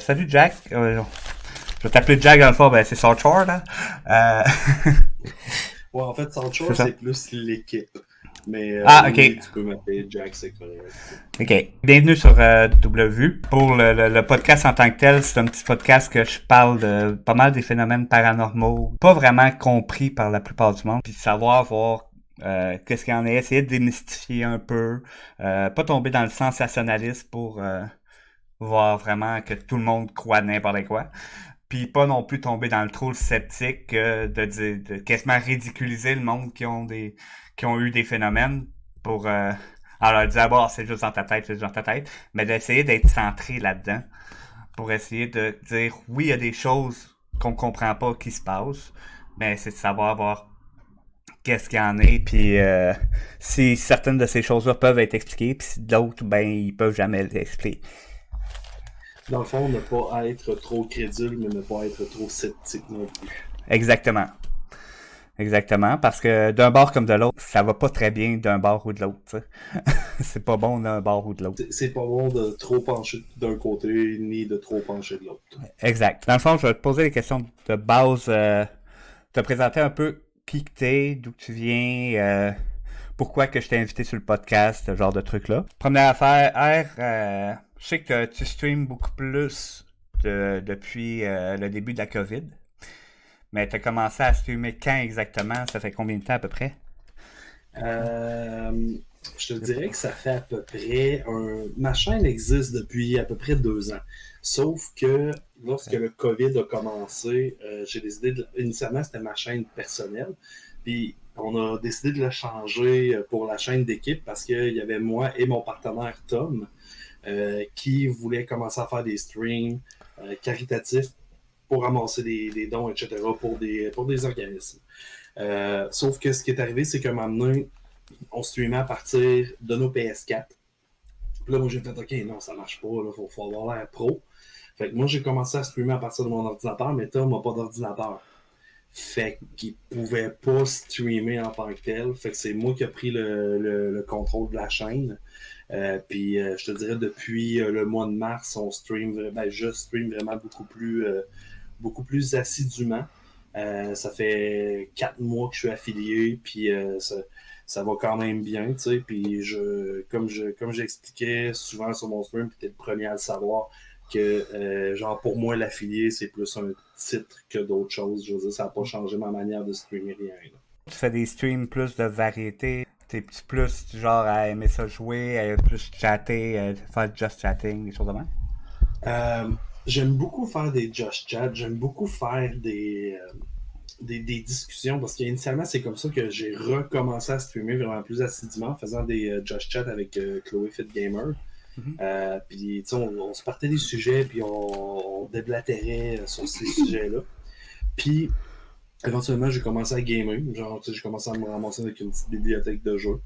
Salut Jack. Je vais t'appeler Jack dans le fond, ben c'est Sarchor, là. Ouais, en fait, C'est Soundshore, ça. c'est plus l'équipe. Mais Ah, ok. oui, tu peux m'appeler Jack, c'est correct. Ok. Bienvenue sur W. Pour le podcast en tant que tel, c'est un petit podcast que je parle de pas mal des phénomènes paranormaux, pas vraiment compris par la plupart du monde, puis savoir voir qu'est-ce qu'il y en a, essayer de démystifier un peu, pas tomber dans le sensationnalisme pour voir vraiment que tout le monde croit n'importe quoi. Puis pas non plus tomber dans le trop sceptique de dire de quasiment ridiculiser le monde qui ont eu des phénomènes pour en leur dire bon c'est juste dans ta tête, c'est juste dans ta tête, mais d'essayer d'être centré là-dedans pour essayer de dire oui il y a des choses qu'on comprend pas qui se passent, mais c'est de savoir voir qu'est-ce qu'il y en a puis si certaines de ces choses-là peuvent être expliquées puis si d'autres ben ils peuvent jamais les expliquer. Dans le fond, ne pas être trop crédule, mais ne pas être trop sceptique non plus. Exactement. Exactement, parce que d'un bord comme de l'autre, ça va pas très bien d'un bord ou de l'autre. T'sais. C'est pas bon d'un bord ou de l'autre. C'est pas bon de trop pencher d'un côté, ni de trop pencher de l'autre. Exact. Dans le fond, je vais te poser des questions de base, te présenter un peu qui que t'es, d'où que tu viens, pourquoi que je t'ai invité sur le podcast, ce genre de trucs-là. Première affaire, je sais que tu streams beaucoup plus depuis le début de la COVID, mais t'as commencé à streamer quand exactement? Ça fait combien de temps à peu près? Euh, je te dirais que ça fait à peu près ma chaîne existe depuis à peu près 2 ans. Sauf que lorsque le COVID a commencé, j'ai décidé initialement c'était ma chaîne personnelle. Puis on a décidé de le changer pour la chaîne d'équipe parce qu'il y avait moi et mon partenaire Tom qui voulaient commencer à faire des streams caritatifs pour ramasser des dons, etc. pour des organismes. Sauf que ce qui est arrivé, c'est qu'à un moment donné, on streamait à partir de nos PS4. Puis là, moi, j'ai fait, OK, non, ça marche pas, il faut avoir l'air pro. Fait que moi, j'ai commencé à streamer à partir de mon ordinateur, mais Tom n'a pas d'ordinateur. Fait qu'il pouvait pas streamer en tant que tel. Fait que c'est moi qui ai pris le contrôle de la chaîne. Puis je te dirais, depuis le mois de mars, je stream vraiment beaucoup plus assidûment. Ça fait 4 mois que je suis affilié, puis ça va quand même bien, tu sais. Puis comme j'expliquais souvent sur mon stream, puis t'es le premier à le savoir, que genre pour moi l'affilié c'est plus un titre que d'autres choses. Je veux dire, ça n'a pas changé ma manière de streamer rien. Là. Tu fais des streams plus de variété, t'es plus du genre à aimer ça jouer, à plus chatter, faire just chatting, des choses de même? Euh, J'aime beaucoup faire des Just Chat, j'aime beaucoup faire des discussions parce qu'initialement c'est comme ça que j'ai recommencé à streamer vraiment plus assidûment en faisant des Just Chat avec Chloé Fit Gamer. Mhm. Puis on se partait des sujets puis on déblatérait sur ces sujets-là. Puis éventuellement j'ai commencé à gamer, genre j'ai commencé à me ramasser avec une petite bibliothèque de jeux.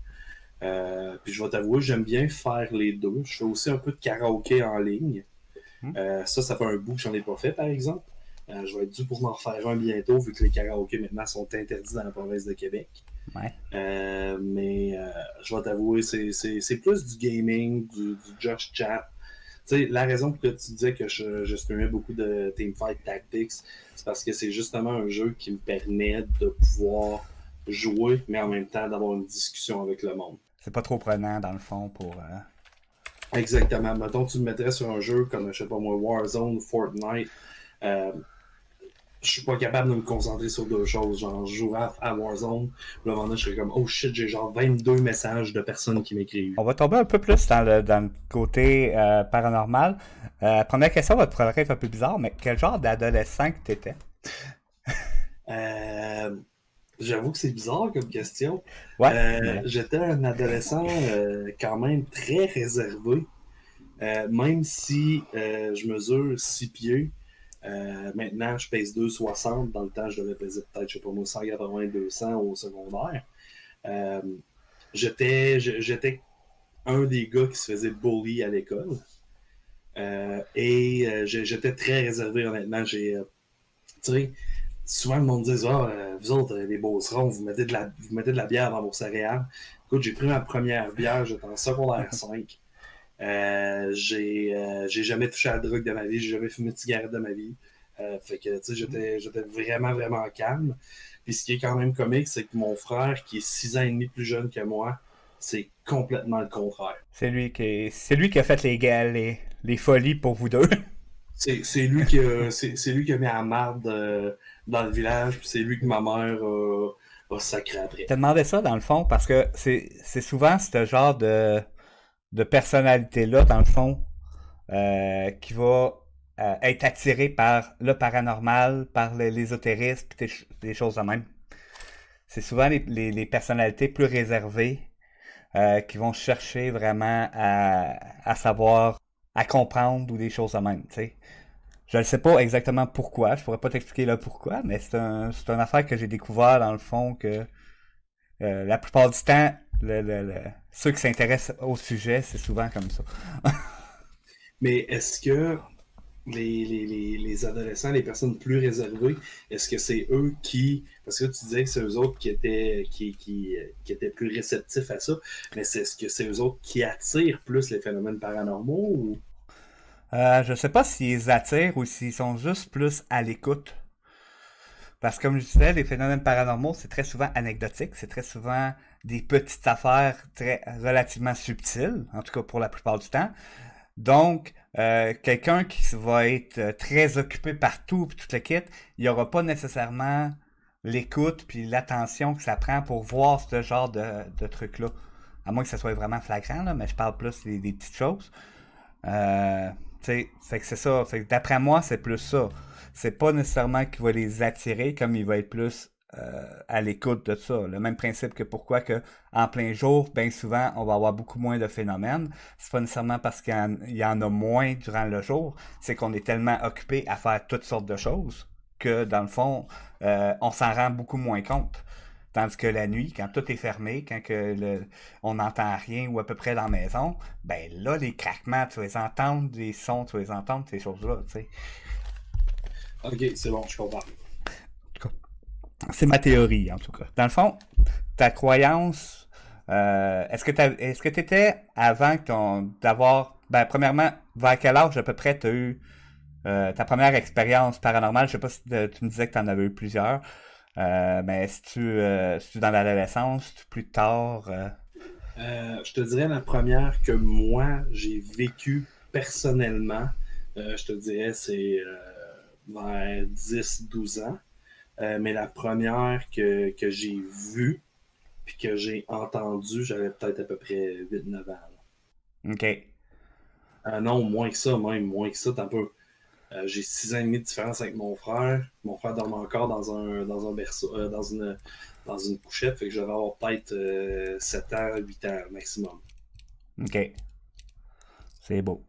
Puis je vais t'avouer, j'aime bien faire les deux. Je fais aussi un peu de karaoké en ligne. Mhm. Ça fait un bout que j'en ai pas fait, par exemple. Je vais être dû pour m'en refaire un bientôt, vu que les karaokés maintenant sont interdits dans la province de Québec. Ouais. Mais je vais t'avouer, c'est plus du gaming, du Just Chat. Tu sais, la raison pour laquelle tu disais que je streamais beaucoup de Teamfight Tactics, c'est parce que c'est justement un jeu qui me permet de pouvoir jouer, mais en même temps d'avoir une discussion avec le monde. C'est pas trop prenant dans le fond pour. Exactement. Mettons, tu me mettrais sur un jeu comme, je sais pas moi, Warzone, Fortnite. Euh, je suis pas capable de me concentrer sur deux choses. Genre, je jouerais à Warzone, puis là, maintenant, je serais comme, oh shit, j'ai genre 22 messages de personnes qui m'écrivent. On va tomber un peu plus dans le côté paranormal. Première question va te paraître un peu bizarre, mais quel genre d'adolescent que t'étais? Euh, J'avoue que c'est bizarre comme question. Ouais, voilà. J'étais un adolescent quand même très réservé. Même si je mesure 6 pieds, maintenant je pèse 2,60. Dans le temps, je devais peser peut-être, je sais pas moi, 180, 200 au secondaire. Euh, j'étais un des gars qui se faisait bully à l'école. J'étais très réservé, honnêtement. Tu sais, souvent le monde dit ah, vous autres, les beaucerons, vous mettez de la bière dans vos céréales. Écoute, j'ai pris ma première bière, j'étais en secondaire 5. J'ai jamais touché à la drogue de ma vie, j'ai jamais fumé de cigarette de ma vie. Fait que, tu sais, j'étais vraiment, vraiment calme. Puis ce qui est quand même comique, c'est que mon frère, qui est 6 ans et demi plus jeune que moi, c'est complètement le contraire. C'est lui qui a fait les folies pour vous deux. C'est lui qui a mis la marde dans le village, puis c'est lui que ma mère a sacré Je après. te demandais ça dans le fond parce que c'est souvent ce genre de personnalité-là, dans le fond, qui va être attiré par le paranormal, par l'ésotérisme, puis des choses de même. C'est souvent les personnalités plus réservées qui vont chercher vraiment à savoir, à comprendre ou des choses de même, tu sais. Je ne sais pas exactement pourquoi, je pourrais pas t'expliquer le pourquoi, mais c'est une affaire que j'ai découvert dans le fond que la plupart du temps, ceux qui s'intéressent au sujet, c'est souvent comme ça. Mais est-ce que les adolescents, les personnes plus réservées, est-ce que c'est eux qui. Parce que tu disais que c'est eux autres qui étaient plus réceptifs à ça, mais est-ce que c'est eux autres qui attirent plus les phénomènes paranormaux ou. Je sais pas s'ils attirent ou s'ils sont juste plus à l'écoute. Parce que comme je disais, les phénomènes paranormaux, c'est très souvent anecdotique, c'est très souvent des petites affaires très relativement subtiles, en tout cas pour la plupart du temps. Donc, quelqu'un qui va être très occupé partout puis tout le kit, il n'y aura pas nécessairement l'écoute puis l'attention que ça prend pour voir ce genre de trucs-là. À moins que ça soit vraiment flagrant, là, mais je parle plus des petites choses. Euh, fait que c'est ça. Fait que d'après moi, c'est plus ça. C'est pas nécessairement qu'il va les attirer comme il va être plus à l'écoute de ça. Le même principe que pourquoi que en plein jour, bien souvent, on va avoir beaucoup moins de phénomènes. C'est pas nécessairement parce il y en a moins durant le jour, c'est qu'on est tellement occupé à faire toutes sortes de choses que dans le fond, on s'en rend beaucoup moins compte. Tandis que la nuit, quand tout est fermé, quand on n'entend rien ou à peu près dans la maison, ben là, les craquements, tu vas les entendre, les sons, tu vas les entendre, ces choses-là, tu sais. Ok, c'est bon, je comprends. En tout cas, c'est ma théorie, en tout cas. Dans le fond, ta croyance, est-ce que tu étais avant d'avoir, ben, premièrement, vers quel âge à peu près tu as eu ta première expérience paranormale? Je sais pas si tu me disais que tu en avais eu plusieurs. Mais si tu dans l'adolescence, si tu plus tard. Je te dirais la première que moi j'ai vécue personnellement, je te dirais c'est vers 10-12 ans. Mais la première que j'ai vue puis que j'ai entendue, j'avais peut-être à peu près 8-9 ans. Ok. Non, moins que ça, même moins que ça, t'as un peu. J'ai 6 ans et demi de différence avec mon frère. Mon frère dormait encore dans un berceau, dans une couchette, fait que j'aurais avoir peut-être 7 ans, 8 ans maximum. Ok. C'est beau.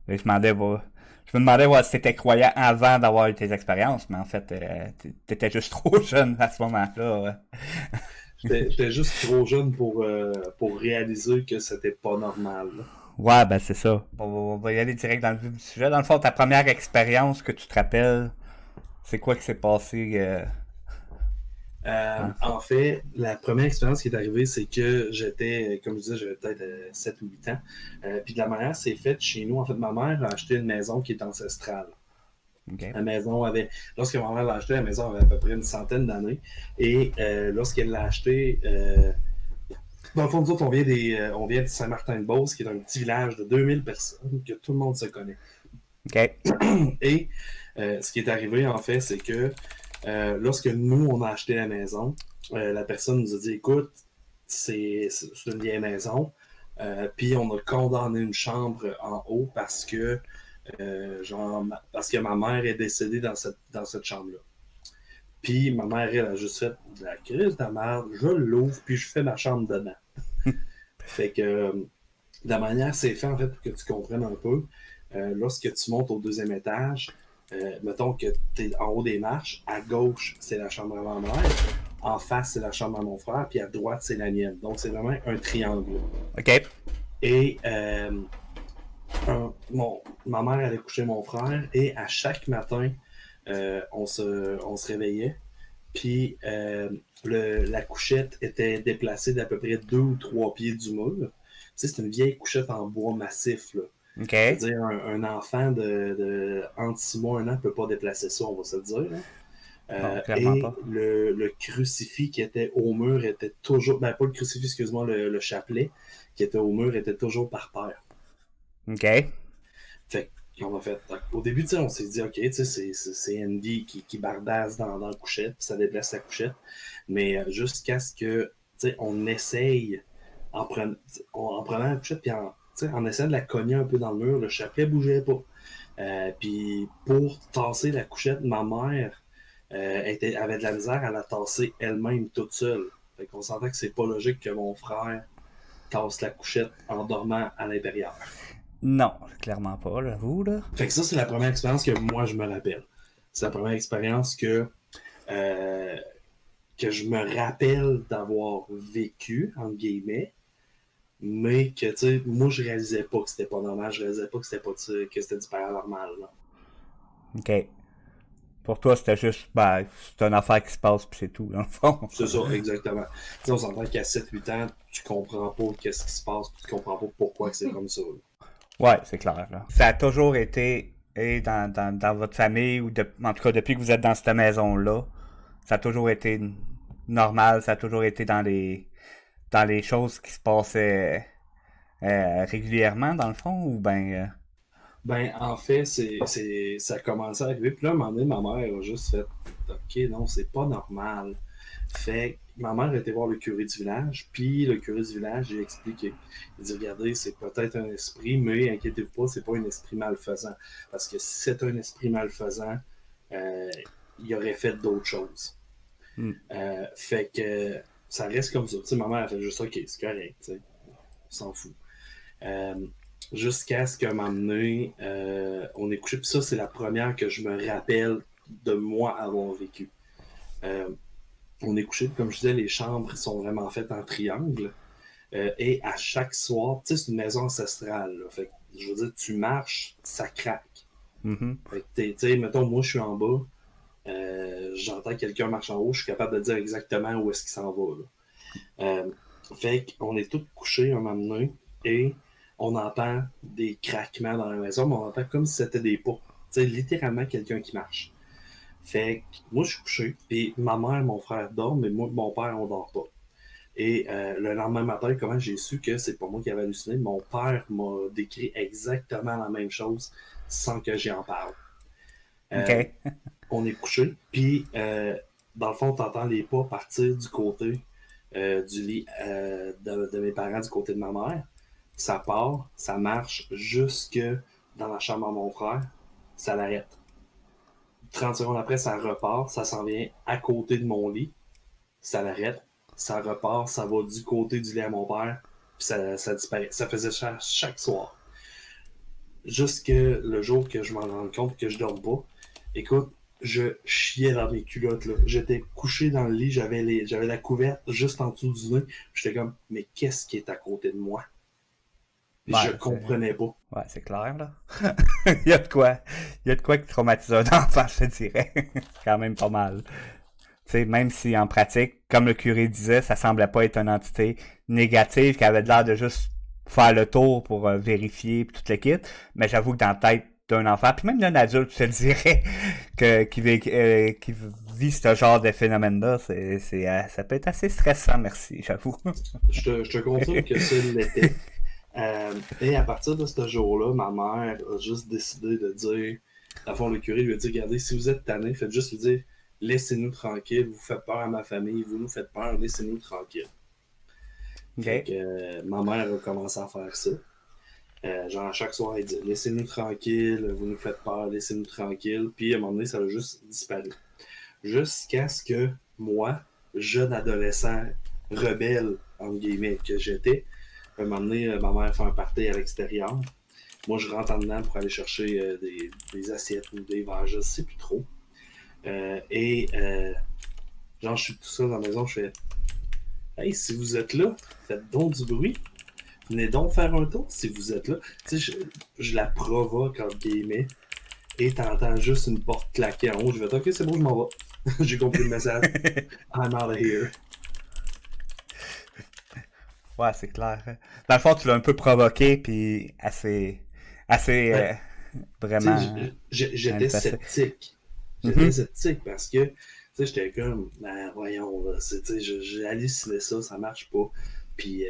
Et je me demandais ouais, si t'étais croyant avant d'avoir eu tes expériences, mais en fait, t'étais juste trop jeune à ce moment-là. Ouais. J'étais juste trop jeune pour réaliser que c'était pas normal. Ouais, ben c'est ça. Bon, on va y aller direct dans le vif du sujet. Dans le fond, ta première expérience que tu te rappelles, c'est quoi qui s'est passé dans ça? En fait, la première expérience qui est arrivée, c'est que j'étais, comme je disais, j'avais peut-être 7 ou 8 ans. Puis de la manière c'est fait chez nous, en fait, ma mère a acheté une maison qui est ancestrale. Ok. La maison avait, lorsque ma mère l'a acheté, la maison avait à peu près une centaine d'années. Et lorsqu'elle l'a acheté, dans le fond, nous autres, on vient de Saint-Martin-de-Beauce, qui est un petit village de 2000 personnes que tout le monde se connaît. Ok. Et ce qui est arrivé, en fait, c'est que lorsque nous, on a acheté la maison, la personne nous a dit, écoute, c'est une vieille maison, puis on a condamné une chambre en haut parce que ma mère est décédée dans cette chambre-là. Puis ma mère, elle a juste fait de la crise de merde, je l'ouvre, puis je fais ma chambre dedans. Fait que la manière c'est fait, en fait, pour que tu comprennes un peu, lorsque tu montes au deuxième étage, mettons que tu es en haut des marches, à gauche, c'est la chambre à ma mère, en face, c'est la chambre à mon frère, puis à droite, c'est la mienne. Donc, c'est vraiment un triangle. Ok. Et ma mère allait coucher mon frère, et à chaque matin, on se réveillait, puis la couchette était déplacée d'à peu près 2 ou 3 pieds du mur. sais, c'est une vieille couchette en bois massif, là. OK. C'est-à-dire, un enfant de entre 6 mois et 1 an ne peut pas déplacer ça, on va se le dire, hein. Non, clairement Et pas. le crucifix qui était au mur était toujours... Ben, pas le crucifix, excuse-moi, le chapelet qui était au mur était toujours par terre. OK. Fait qu'on a fait... Au début, tu sais, on s'est dit, OK, tu sais, c'est Andy qui bardasse dans la couchette, puis ça déplace la couchette. Mais jusqu'à ce que, tu sais, on essaye, en prenant la couchette, puis en essayant de la cogner un peu dans le mur, le chapelet bougeait pas. Puis pour tasser la couchette, ma mère avait de la misère à la tasser elle-même toute seule. Fait qu'on sentait que c'est pas logique que mon frère tasse la couchette en dormant à l'intérieur. Non, clairement pas, j'avoue, là. Fait que ça, c'est la première expérience que moi, je me rappelle. C'est la première expérience que je me rappelle d'avoir vécu, entre guillemets, mais que, tu sais, moi, je réalisais pas que c'était pas normal, je réalisais pas que c'était du paranormal, là. OK. Pour toi, c'était juste, c'est une affaire qui se passe, puis c'est tout, dans le fond. C'est ça, exactement. Tu sais, on s'entend qu'à 7-8 ans, tu comprends pas qu'est-ce qui se passe, puis tu comprends pas pourquoi c'est comme ça, là. Ouais, c'est clair, là. Ça a toujours été, dans votre famille, ou en tout cas, depuis que vous êtes dans cette maison-là, ça a toujours été normal, ça a toujours été dans les choses qui se passaient régulièrement, dans le fond, ou Ben, en fait, ça a commencé à arriver. Puis là, à un moment donné, ma mère a juste fait OK, non, c'est pas normal. Fait que ma mère a été voir le curé du village. Puis le curé du village, il a expliqué. Il dit regardez, c'est peut-être un esprit, mais inquiétez-vous pas, c'est pas un esprit malfaisant. Parce que si c'était un esprit malfaisant, il aurait fait d'autres choses. Fait que ça reste comme ça. Tu sais, ma mère a fait juste OK, c'est correct. Tu sais, on s'en fout. Jusqu'à ce qu'à un moment donné, on est couché. Puis ça, c'est la première que je me rappelle de moi avoir vécu. On est couché, comme je disais, les chambres sont vraiment faites en triangle. Et à chaque soir, tu sais, c'est une maison ancestrale. Là. Fait que, je veux dire, tu marches, ça craque. Fait que, tu sais, mettons, moi, je suis en bas. J'entends quelqu'un marche en haut, je suis capable de dire exactement où est-ce qu'il s'en va. Là. Fait qu'on est tous couchés un moment donné et on entend des craquements dans la maison, mais on entend comme si c'était des pas. Tu sais, littéralement quelqu'un qui marche. Fait que moi, je suis couché, et ma mère et mon frère dorment, mais moi et mon père, on dort pas. Et le lendemain matin, comment j'ai su que c'est pas moi qui avais halluciné, mon père m'a décrit exactement la même chose sans que j'y en parle. OK. On est couché, puis dans le fond, t'entends les pas partir du côté du lit de mes parents, du côté de ma mère. Ça part, ça marche jusque dans la chambre à mon frère, ça l'arrête. 30 secondes après, ça repart, ça s'en vient à côté de mon lit, ça l'arrête, ça repart, ça va du côté du lit à mon père, puis ça disparaît. Ça faisait chaque soir. Jusque le jour que je m'en rends compte que je dorme pas. Écoute, je chiais dans mes culottes, là. J'étais couché dans le lit, j'avais la couverte juste en dessous du nez. J'étais comme, mais qu'est-ce qui est à côté de moi? Je comprenais pas. Ouais, c'est clair, là. Il y a de quoi qui traumatise un enfant, je te dirais. C'est quand même pas mal. Tu sais, même si en pratique, comme le curé disait, ça semblait pas être une entité négative qui avait l'air de juste faire le tour pour vérifier pis toute l'équipe. Mais j'avoue que dans la tête d'un enfant, puis même d'un adulte, je te dirais, qui vit ce genre de phénomène-là, ça peut être assez stressant, merci, j'avoue. Je te confirme que ça l'était. Et à partir de ce jour-là, ma mère a juste décidé de dire, à fond, le curé lui a dit, regardez, si vous êtes tanné, faites juste lui dire, laissez-nous tranquilles, vous faites peur à ma famille, vous nous faites peur, laissez-nous tranquilles. Okay. Fait que ma mère a commencé à faire ça. Genre à chaque soir, elle dit, laissez-nous tranquilles, vous nous faites peur, laissez-nous tranquilles. Puis à un moment donné, ça a juste disparu. Jusqu'à ce que moi, jeune adolescent rebelle, entre guillemets, que j'étais, à un moment donné, ma mère fait un party à l'extérieur. Moi, je rentre en dedans pour aller chercher des assiettes ou des verres, je sais plus trop. Genre, je suis tout seul dans la maison, je fais « Hey, si vous êtes là, faites donc du bruit. Venez donc faire un tour si vous êtes là. » Tu sais, je la provoque, entre guillemets, et t'entends juste une porte claquer en haut. Je vais dire « Ok, c'est bon, je m'en vais. » J'ai compris le message. I'm out of here. Ouais, c'est clair. Dans le fond, tu l'as un peu provoqué, puis assez Ben, tu vraiment sais, j'étais manifesté. sceptique. J'étais Mhm. sceptique parce que, tu sais, j'étais comme, ben, voyons, là, tu sais, j'ai halluciné ça, ça marche pas. Puis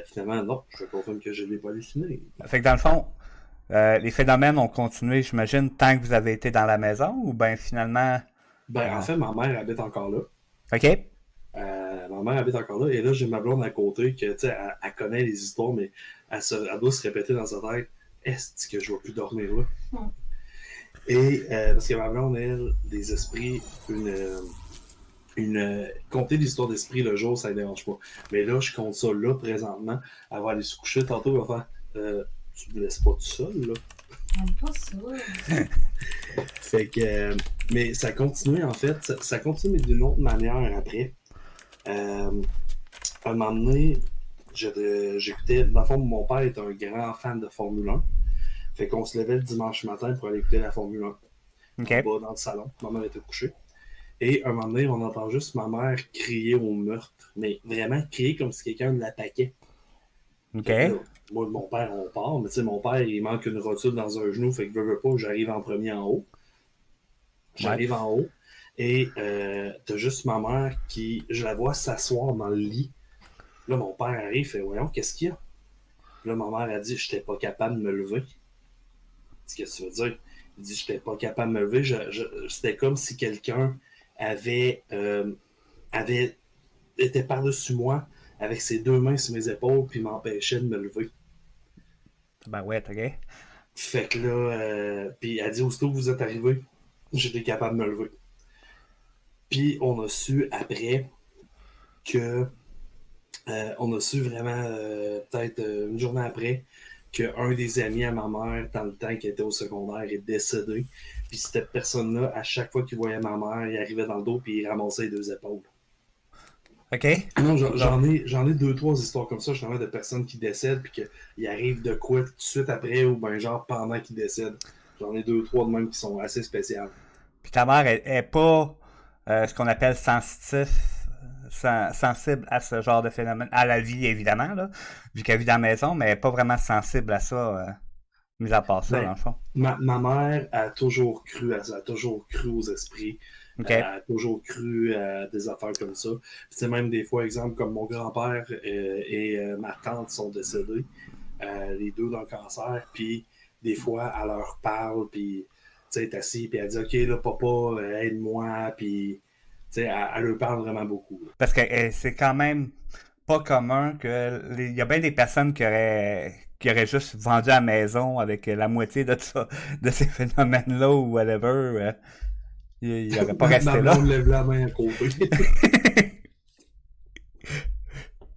finalement, non, je te confirme que je l'ai pas halluciné. Fait que dans le fond, les phénomènes ont continué, j'imagine, tant que vous avez été dans la maison, ou ben finalement... Ben, en euh, fait, ma mère habite encore là. OK? Ma mère habite encore là. Et là, j'ai ma blonde à côté que, tu sais, elle connaît les histoires, mais elle doit se répéter dans sa tête, est-ce que je vais plus dormir là? Et parce que ma blonde, elle, des esprits, compter l'histoire d'esprit le jour, ça ne dérange pas. Mais là, je compte ça là, présentement. Elle va aller se coucher tantôt, elle va faire tu me laisses pas tout seul, là. J'aime pas ça. Fait que. Mais ça continue, en fait. Ça continue, mais d'une autre manière après. À un moment donné, j'écoutais. Dans le fond, mon père est un grand fan de Formule 1. Fait qu'on se levait le dimanche matin pour aller écouter la Formule 1 en OK. bas dans le salon. Ma mère était couchée. Et à un moment donné, on entend juste ma mère crier au meurtre. Mais vraiment crier comme si quelqu'un l'attaquait. OK. Fait que là, moi et mon père, on part. Mais tu sais, mon père, il manque une rotule dans un genou. Fait que veux pas, j'arrive en premier en haut. Ouais. J'arrive en haut. Et t'as juste ma mère qui. Je la vois s'asseoir dans le lit. Là, mon père arrive, fait voyons, qu'est-ce qu'il y a? Là, ma mère a dit, j'étais pas capable de me lever. Qu'est-ce que tu veux dire? Il dit, j'étais pas capable de me lever. C'était comme si quelqu'un avait, avait était par-dessus moi avec ses deux mains sur mes épaules puis m'empêchait de me lever. Ben ouais, OK. Fait que là, puis elle dit, aussitôt que vous êtes arrivé, j'étais capable de me lever. Puis on a su après que on a su vraiment peut-être une journée après qu'un des amis à ma mère, dans le temps qui était au secondaire, est décédé. Puis cette personne-là, à chaque fois qu'il voyait ma mère, il arrivait dans le dos puis il ramassait les deux épaules. OK? Non, Donc, j'en ai deux, trois histoires comme ça, justement, de personnes qui décèdent puis qu'il arrive de quoi tout de suite après ou ben genre pendant qu'ils décèdent. J'en ai deux, trois de même qui sont assez spéciales. puis ta mère est pas ce qu'on appelle sensible à ce genre de phénomène, à la vie évidemment, là, vu qu'elle vit dans la maison, mais elle est pas vraiment sensible à ça, mis à part ça, dans Ben, le fond. ma mère a toujours cru à ça, a toujours cru aux esprits, OK? a toujours cru à des affaires comme ça. C'est même des fois, exemple, comme mon grand-père et ma tante sont décédés, les deux d'un cancer, puis des fois, elle leur parle, puis tu sais, elle est assise, puis elle dit, OK, là, papa, aide-moi, puis tu sais, elle leur parle vraiment beaucoup. Là. Parce que c'est quand même pas commun que il y a bien des personnes qui auraient juste vendu à la maison avec la moitié de ça, de ces phénomènes-là ou whatever. Il aurait pas Ma resté là. blonde lève la main à côté.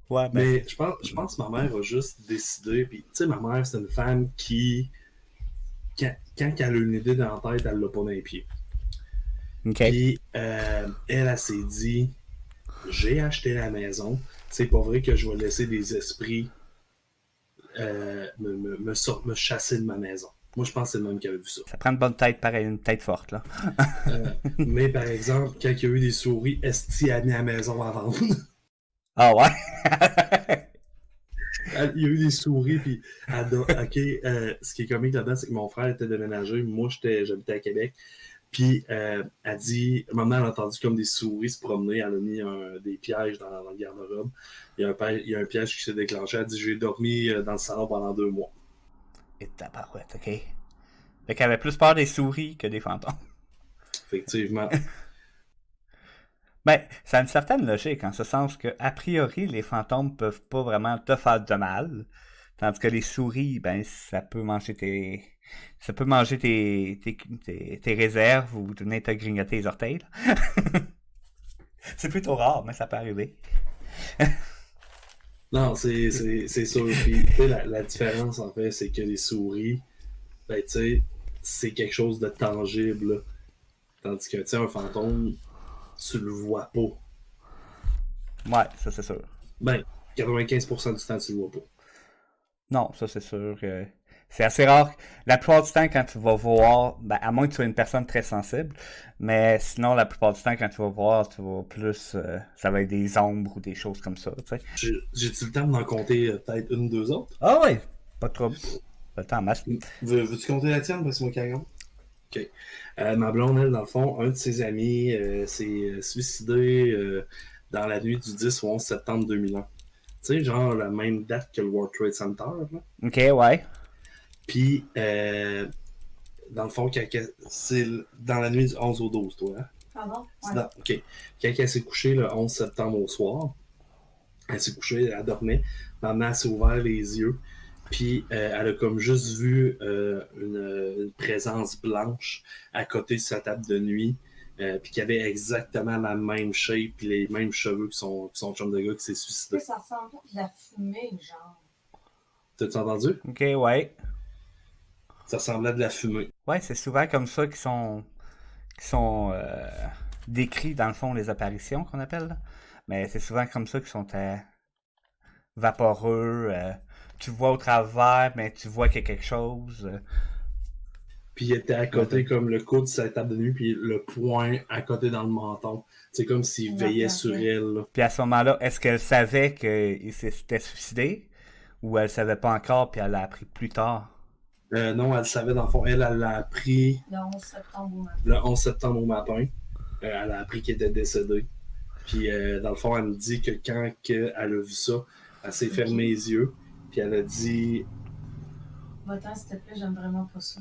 Ouais, ben Mais je pense que ma mère a juste décidé. Puis, tu sais, ma mère, c'est une femme qui, quand elle a une idée dans la tête, elle l'a pas dans les pieds. OK. Puis, elle s'est dit, j'ai acheté la maison. C'est pas vrai que je vais laisser des esprits me chasser de ma maison. Moi, je pense que c'est le même qui avait vu ça. Ça prend une bonne tête, pareil, une tête forte, là. Mais par exemple, quand il y a eu des souris, Esti a mis à la maison à vendre. Ah ouais? Il y a eu des souris, puis ok, ce qui est comique là-dedans, c'est que mon frère était déménagé, moi j'habitais à Québec, puis elle dit, maman elle a entendu comme des souris se promener, elle a mis des pièges dans le garde-robe, il y a un piège qui s'est déclenché, elle dit j'ai dormi dans le salon pendant 2 mois. Et tabarouette, OK. Fait qu'elle avait plus peur des souris que des fantômes. Effectivement. Ben, ça a une certaine logique, en ce sens que, a priori, les fantômes peuvent pas vraiment te faire de mal. Tandis que les souris, ben, ça peut manger tes réserves ou venir te grignoter les orteils, là. C'est plutôt rare, mais ça peut arriver. Non, c'est sûr. Puis, tu sais, la différence, en fait, c'est que les souris, ben, tu sais, c'est quelque chose de tangible, là. Tandis que, tu sais, un fantôme, tu le vois pas. Ouais, ça c'est sûr. Ben, 95% du temps, tu le vois pas. Non, ça c'est sûr. C'est assez rare. La plupart du temps, quand tu vas voir, ben, à moins que tu sois une personne très sensible, mais sinon, la plupart du temps, quand tu vas voir, tu vas plus, ça va être des ombres ou des choses comme ça, tu sais. J'ai-tu le temps d'en compter peut-être une ou deux autres? Ah ouais, pas de trouble. Pas de temps en masse. Veux-tu compter la tienne? Parce que moi, carrément. OK. Ma blonde, elle, dans le fond, un de ses amis s'est suicidé dans la nuit du 10 au 11 septembre 2001. Tu sais, genre la même date que le World Trade Center. Là. Ok, ouais. Puis, dans le fond, c'est dans la nuit du 11 au 12, toi. Hein? Pardon? Ouais. OK. Quand elle s'est couchée le 11 septembre au soir, elle s'est couchée, elle dormait. Maman s'est ouvert les yeux. Puis elle a comme juste vu une présence blanche à côté de sa table de nuit. Puis qui avait exactement la même shape puis les mêmes cheveux que son chum de gars qui s'est suicidé. Ça ressemble à de la fumée, genre. T'as-tu entendu? Ok, ouais. Ça ressemblait à de la fumée. Ouais, c'est souvent comme ça qui sont décrits dans le fond les apparitions qu'on appelle. Là. Mais c'est souvent comme ça qu'ils sont vaporeux. Tu vois au travers, mais tu vois qu'il y a quelque chose. Puis il était à côté comme le coude de sa table de nuit, puis le poing à côté dans le menton. C'est comme s'il veillait sur elle. Là. Puis à ce moment-là, est-ce qu'elle savait qu'il s'était suicidé ou elle savait pas encore puis elle l'a appris plus tard? Non, elle savait dans le fond. Elle l'a appris Le 11 septembre au matin. le 11 septembre au matin. Elle a appris qu'il était décédé. Puis dans le fond, elle me dit que quand elle a vu ça, elle s'est fermé les yeux. Puis elle a dit. Va-t'en, s'il te plaît, j'aime vraiment pas ça.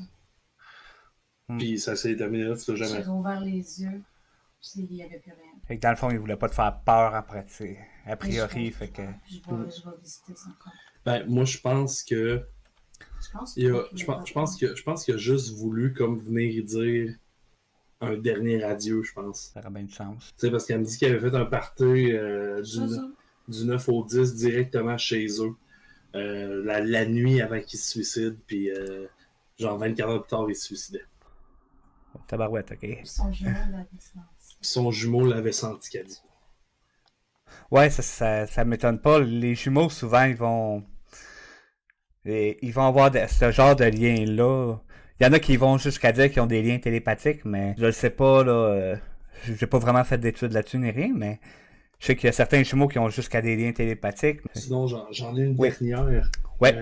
Puis ça s'est terminé là, tu l'as jamais. J'ai rouvert les yeux, puis il n'y avait plus rien. Fait que dans le fond, il voulait pas te faire peur après, tu sais. A priori, fait que. Je vais visiter ça encore. Ben, moi, je pense que. Je pense qu'il a juste voulu comme venir dire un dernier adieu, je pense. Ça aurait bien de chance. Tu sais, parce qu'elle me dit qu'elle avait fait un party du 9 au 10 directement chez eux. La nuit avant qu'il se suicide, puis genre 24 heures plus tard, il se suicidait. Tabarouette, ok. Puis son jumeau l'avait senti. Puis son jumeau l'avait senti, qu'elle dit. Ouais, ça m'étonne pas. Les jumeaux, souvent, ils vont avoir ce genre de lien-là. Il y en a qui vont jusqu'à dire qu'ils ont des liens télépathiques, mais je le sais pas, là. J'ai pas vraiment fait d'études là-dessus ni rien, mais je sais qu'il y a certains jumeaux qui ont jusqu'à des liens télépathiques. Sinon, j'en ai une dernière. Ouais.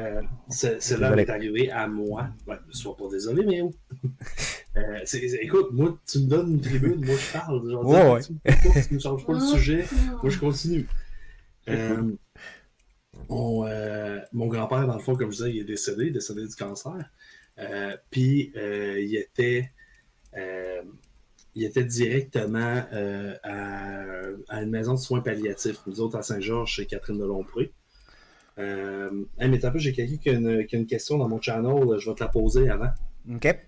Celle-là est arrivée à moi. Ouais, sois pas désolé, mais où? Écoute, moi, tu me donnes une tribune, moi je parle. Genre, ouais. Tu me changes pas le sujet, moi je continue. Mon grand-père, dans le fond, comme je disais, il est décédé du cancer. Puis il était directement à une maison de soins palliatifs. Nous autres, à Saint-Georges, chez Catherine de Lompré. Mais t'as peu, j'ai quelqu'un qui a une question dans mon channel, je vais te la poser avant. Ok.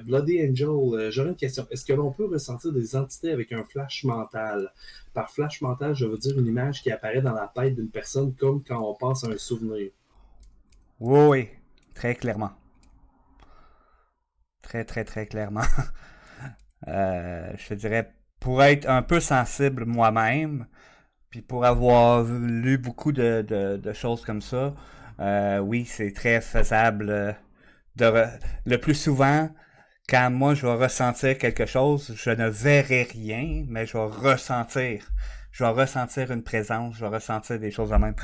Bloody Angel, j'aurais une question. Est-ce que l'on peut ressentir des entités avec un flash mental? Par flash mental, je veux dire une image qui apparaît dans la tête d'une personne comme quand on pense à un souvenir. Oui, très clairement. Très, très, très clairement. Je te dirais, pour être un peu sensible moi-même, puis pour avoir lu beaucoup de choses comme ça, oui, c'est très faisable. Le plus souvent, quand moi je vais ressentir quelque chose, je ne verrai rien, mais je vais ressentir. Je vais ressentir une présence, je vais ressentir des choses de même.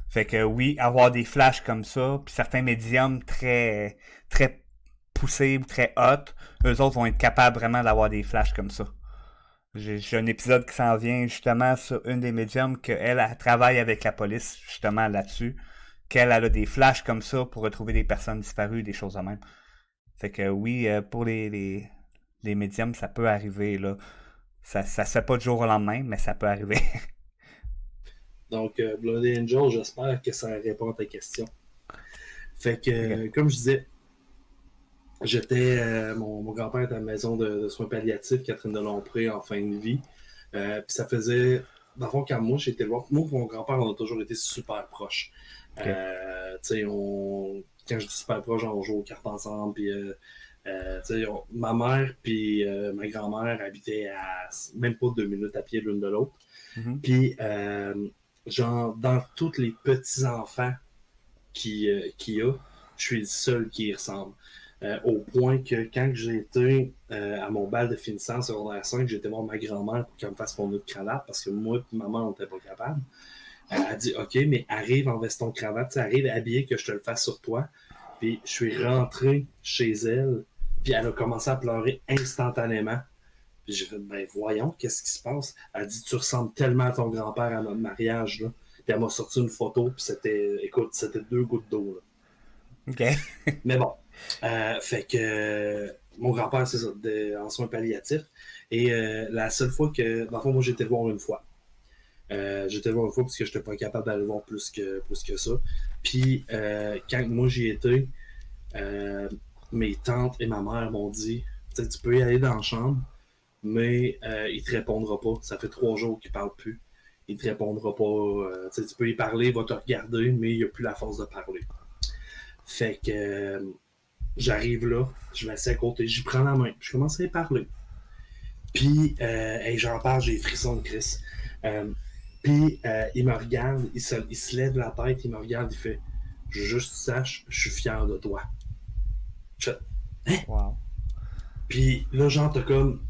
Fait que oui, avoir des flashs comme ça, puis certains médiums très très poussés ou très hot, eux autres vont être capables vraiment d'avoir des flashs comme ça. J'ai un épisode qui s'en vient justement sur une des médiums qu'elle travaille avec la police justement là-dessus, qu'elle a des flashs comme ça pour retrouver des personnes disparues, des choses de même. Fait que oui, pour les médiums, ça peut arriver là. Ça se fait pas du jour au lendemain, mais ça peut arriver. Donc, Bloody Angel, j'espère que ça répond à ta question. Fait que, comme je disais, mon grand-père était à la maison de soins palliatifs, Catherine de Lompré, en fin de vie. Puis ça faisait, dans le fond, quand moi j'étais le voir, moi et mon grand-père, on a toujours été super proches. Okay. Tu sais, quand je dis super proche, on joue aux cartes ensemble, puis ma mère puis ma grand-mère habitaient à même pas 2 minutes à pied l'une de l'autre. Mm-hmm. Puis, genre, dans tous les petits-enfants qu'il y a, je suis le seul qui y ressemble. Au point que quand j'ai été à mon bal de finissant secondaire 5, j'ai été voir ma grand-mère pour qu'elle me fasse mon nœud de cravate parce que moi et maman, on n'était pas capable. Elle a dit OK, mais arrive en veston cravate, arrive habillé que je te le fasse sur toi. Puis je suis rentré chez elle, puis elle a commencé à pleurer instantanément. Puis j'ai fait ben voyons, qu'est-ce qui se passe? Elle a dit tu ressembles tellement à ton grand-père à notre mariage, là. Puis elle m'a sorti une photo, puis c'était 2 gouttes d'eau, là. OK. Mais bon. Fait que mon grand-père, c'est ça, en soins palliatifs. Et la seule fois que. Dans le fond, moi, j'ai été le voir une fois. J'ai été le voir une fois parce que je n'étais pas capable d'aller le voir plus que ça. Puis, quand moi j'y étais, mes tantes et ma mère m'ont dit tu peux y aller dans la chambre, mais il te répondra pas. Ça fait 3 jours qu'il parle plus. Il te répondra pas. Tu peux y parler, il va te regarder, mais il n'a plus la force de parler. Fait que. J'arrive là, je m'assieds à côté, j'y prends la main, je commence à y parler. Puis, j'en parle, j'ai les frissons de Chris. Puis, il me regarde, il se lève la tête, il me regarde, il fait « Juste sache, je suis fier de toi. » Je fais « Hein? » Wow. Puis là, genre, t'as comme...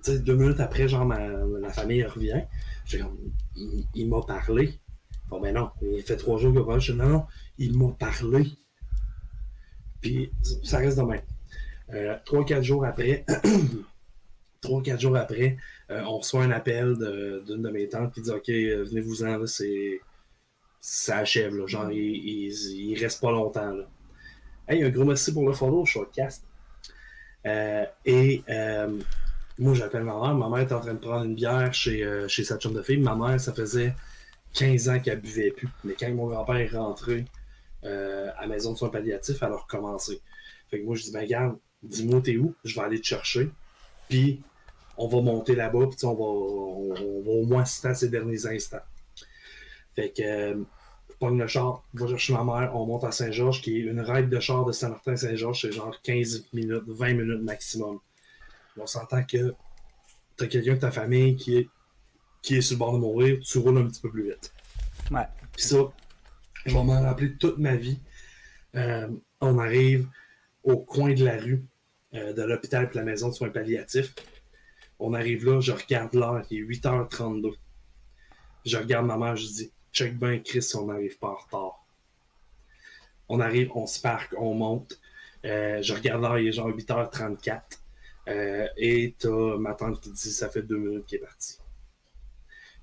Tu sais, 2 minutes après, genre, la famille revient. J'ai comme « Il m'a parlé. » Bon, ben non, il fait 3 jours qu'il a parlé. Je dis « Non, il m'a parlé. » Puis ça reste de même. 3-4 jours après, 3-4 jours après, on reçoit un appel d'une de mes tantes qui dit OK, venez-vous-en, là, ça achève, là. Genre, il reste pas longtemps. Là. Hey, un gros merci pour le follow, Shortcast. Moi, j'appelle ma mère. Ma mère est en train de prendre une bière chez sa chum de fille. Ma mère, ça faisait 15 ans qu'elle buvait plus. Mais quand mon grand-père est rentré à la maison de soins palliatifs, elle a recommencé. Fait que moi, je dis, ben regarde, dis-moi t'es où, je vais aller te chercher, puis on va monter là-bas, puis on va au moins assister à ces derniers instants. Fait que je pogne le char, je vais chercher ma mère, on monte à Saint-Georges, qui est une ride de char de Saint-Martin-Saint-Georges, c'est genre 15 minutes, 20 minutes maximum. On s'entend que t'as quelqu'un de ta famille qui est sur le bord de mourir, tu roules un petit peu plus vite. Ouais. Puis ça, je vais m'en rappeler toute ma vie. On arrive au coin de la rue de l'hôpital et la maison de soins palliatifs. On arrive là, je regarde l'heure, il est 8h32. Je regarde ma mère, je dis check bien Chris si on n'arrive pas en retard. On arrive, on se parque, on monte. Je regarde l'heure, il est genre 8h34. Et t'as ma tante qui dit ça fait 2 minutes qu'il est parti.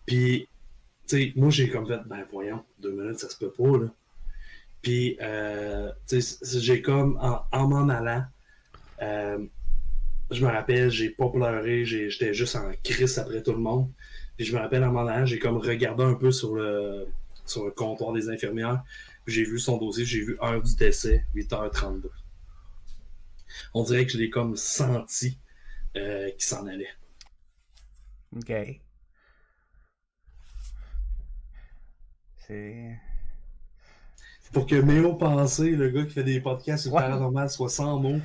Puis, tu sais, moi j'ai comme fait, ben voyons, 2 minutes ça se peut pas là. Puis, tu sais, j'ai comme, en m'en allant, je me rappelle, j'ai pas pleuré, j'étais juste en crise après tout le monde. Puis je me rappelle, en m'en allant, j'ai comme regardé un peu sur le comptoir des infirmières. Puis j'ai vu son dossier, j'ai vu heure du décès, 8h32. On dirait que je l'ai comme senti qu'il s'en allait. OK. C'est... Pour que Méo Pensée, le gars qui fait des podcasts sur le paranormal, soit sans mots,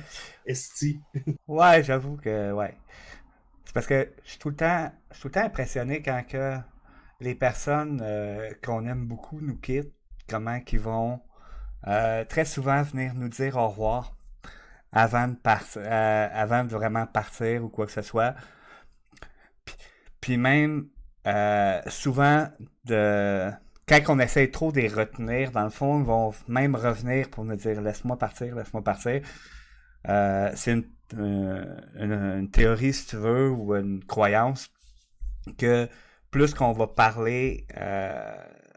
esti. Ouais, j'avoue que, ouais. C'est parce que je suis tout le temps impressionné quand que les personnes qu'on aime beaucoup nous quittent, comment qu'ils vont très souvent venir nous dire au revoir avant de vraiment partir ou quoi que ce soit. Puis même, souvent, quand on essaie trop de les retenir, dans le fond, ils vont même revenir pour nous dire « laisse-moi partir, laisse-moi partir ». C'est une théorie, si tu veux, ou une croyance, que plus qu'on va parler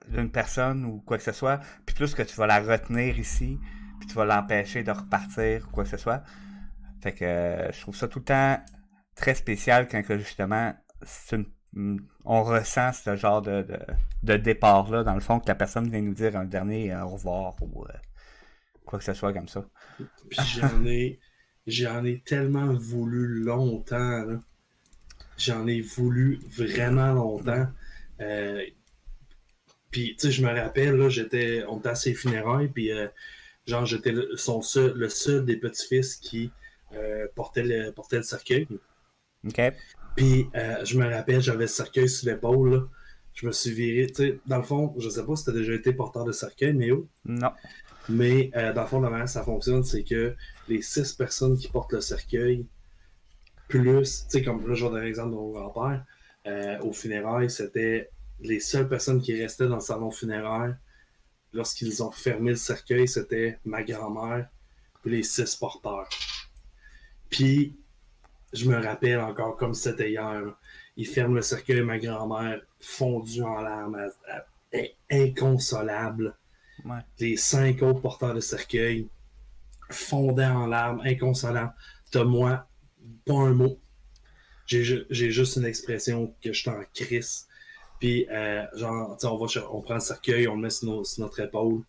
d'une personne ou quoi que ce soit, puis plus que tu vas la retenir ici, puis tu vas l'empêcher de repartir ou quoi que ce soit. Fait que je trouve ça tout le temps très spécial quand que justement on ressent ce genre de départ-là, dans le fond, que la personne vient nous dire un dernier au revoir ou quoi que ce soit comme ça. Puis j'en ai tellement voulu longtemps, là. J'en ai voulu vraiment longtemps. Puis, tu sais, je me rappelle, là, on était à ses funérailles, puis genre, j'étais le seul des petits-fils qui portait le cercueil. OK. Puis, je me rappelle, j'avais le cercueil sur l'épaule, là. Je me suis viré, tu sais, dans le fond, je sais pas si t'as déjà été porteur de cercueil, mais où? Non. Mais dans le fond, la manière ça fonctionne, c'est que les 6 personnes qui portent le cercueil, plus, tu sais, comme là, je vais donner l'exemple de mon grand-père, au funérailles, c'était les seules personnes qui restaient dans le salon funéraire lorsqu'ils ont fermé le cercueil, c'était ma grand-mère et les 6 porteurs. Puis, je me rappelle encore comme c'était hier, là. Il ferme le cercueil, ma grand-mère, fondue en larmes, inconsolable. Ouais. Les 5 autres porteurs de cercueil fondaient en larmes, inconsolants. T'as moi, pas un mot. J'ai juste une expression que je suis en crise. Puis, genre, on prend le cercueil, on le met sur notre épaule.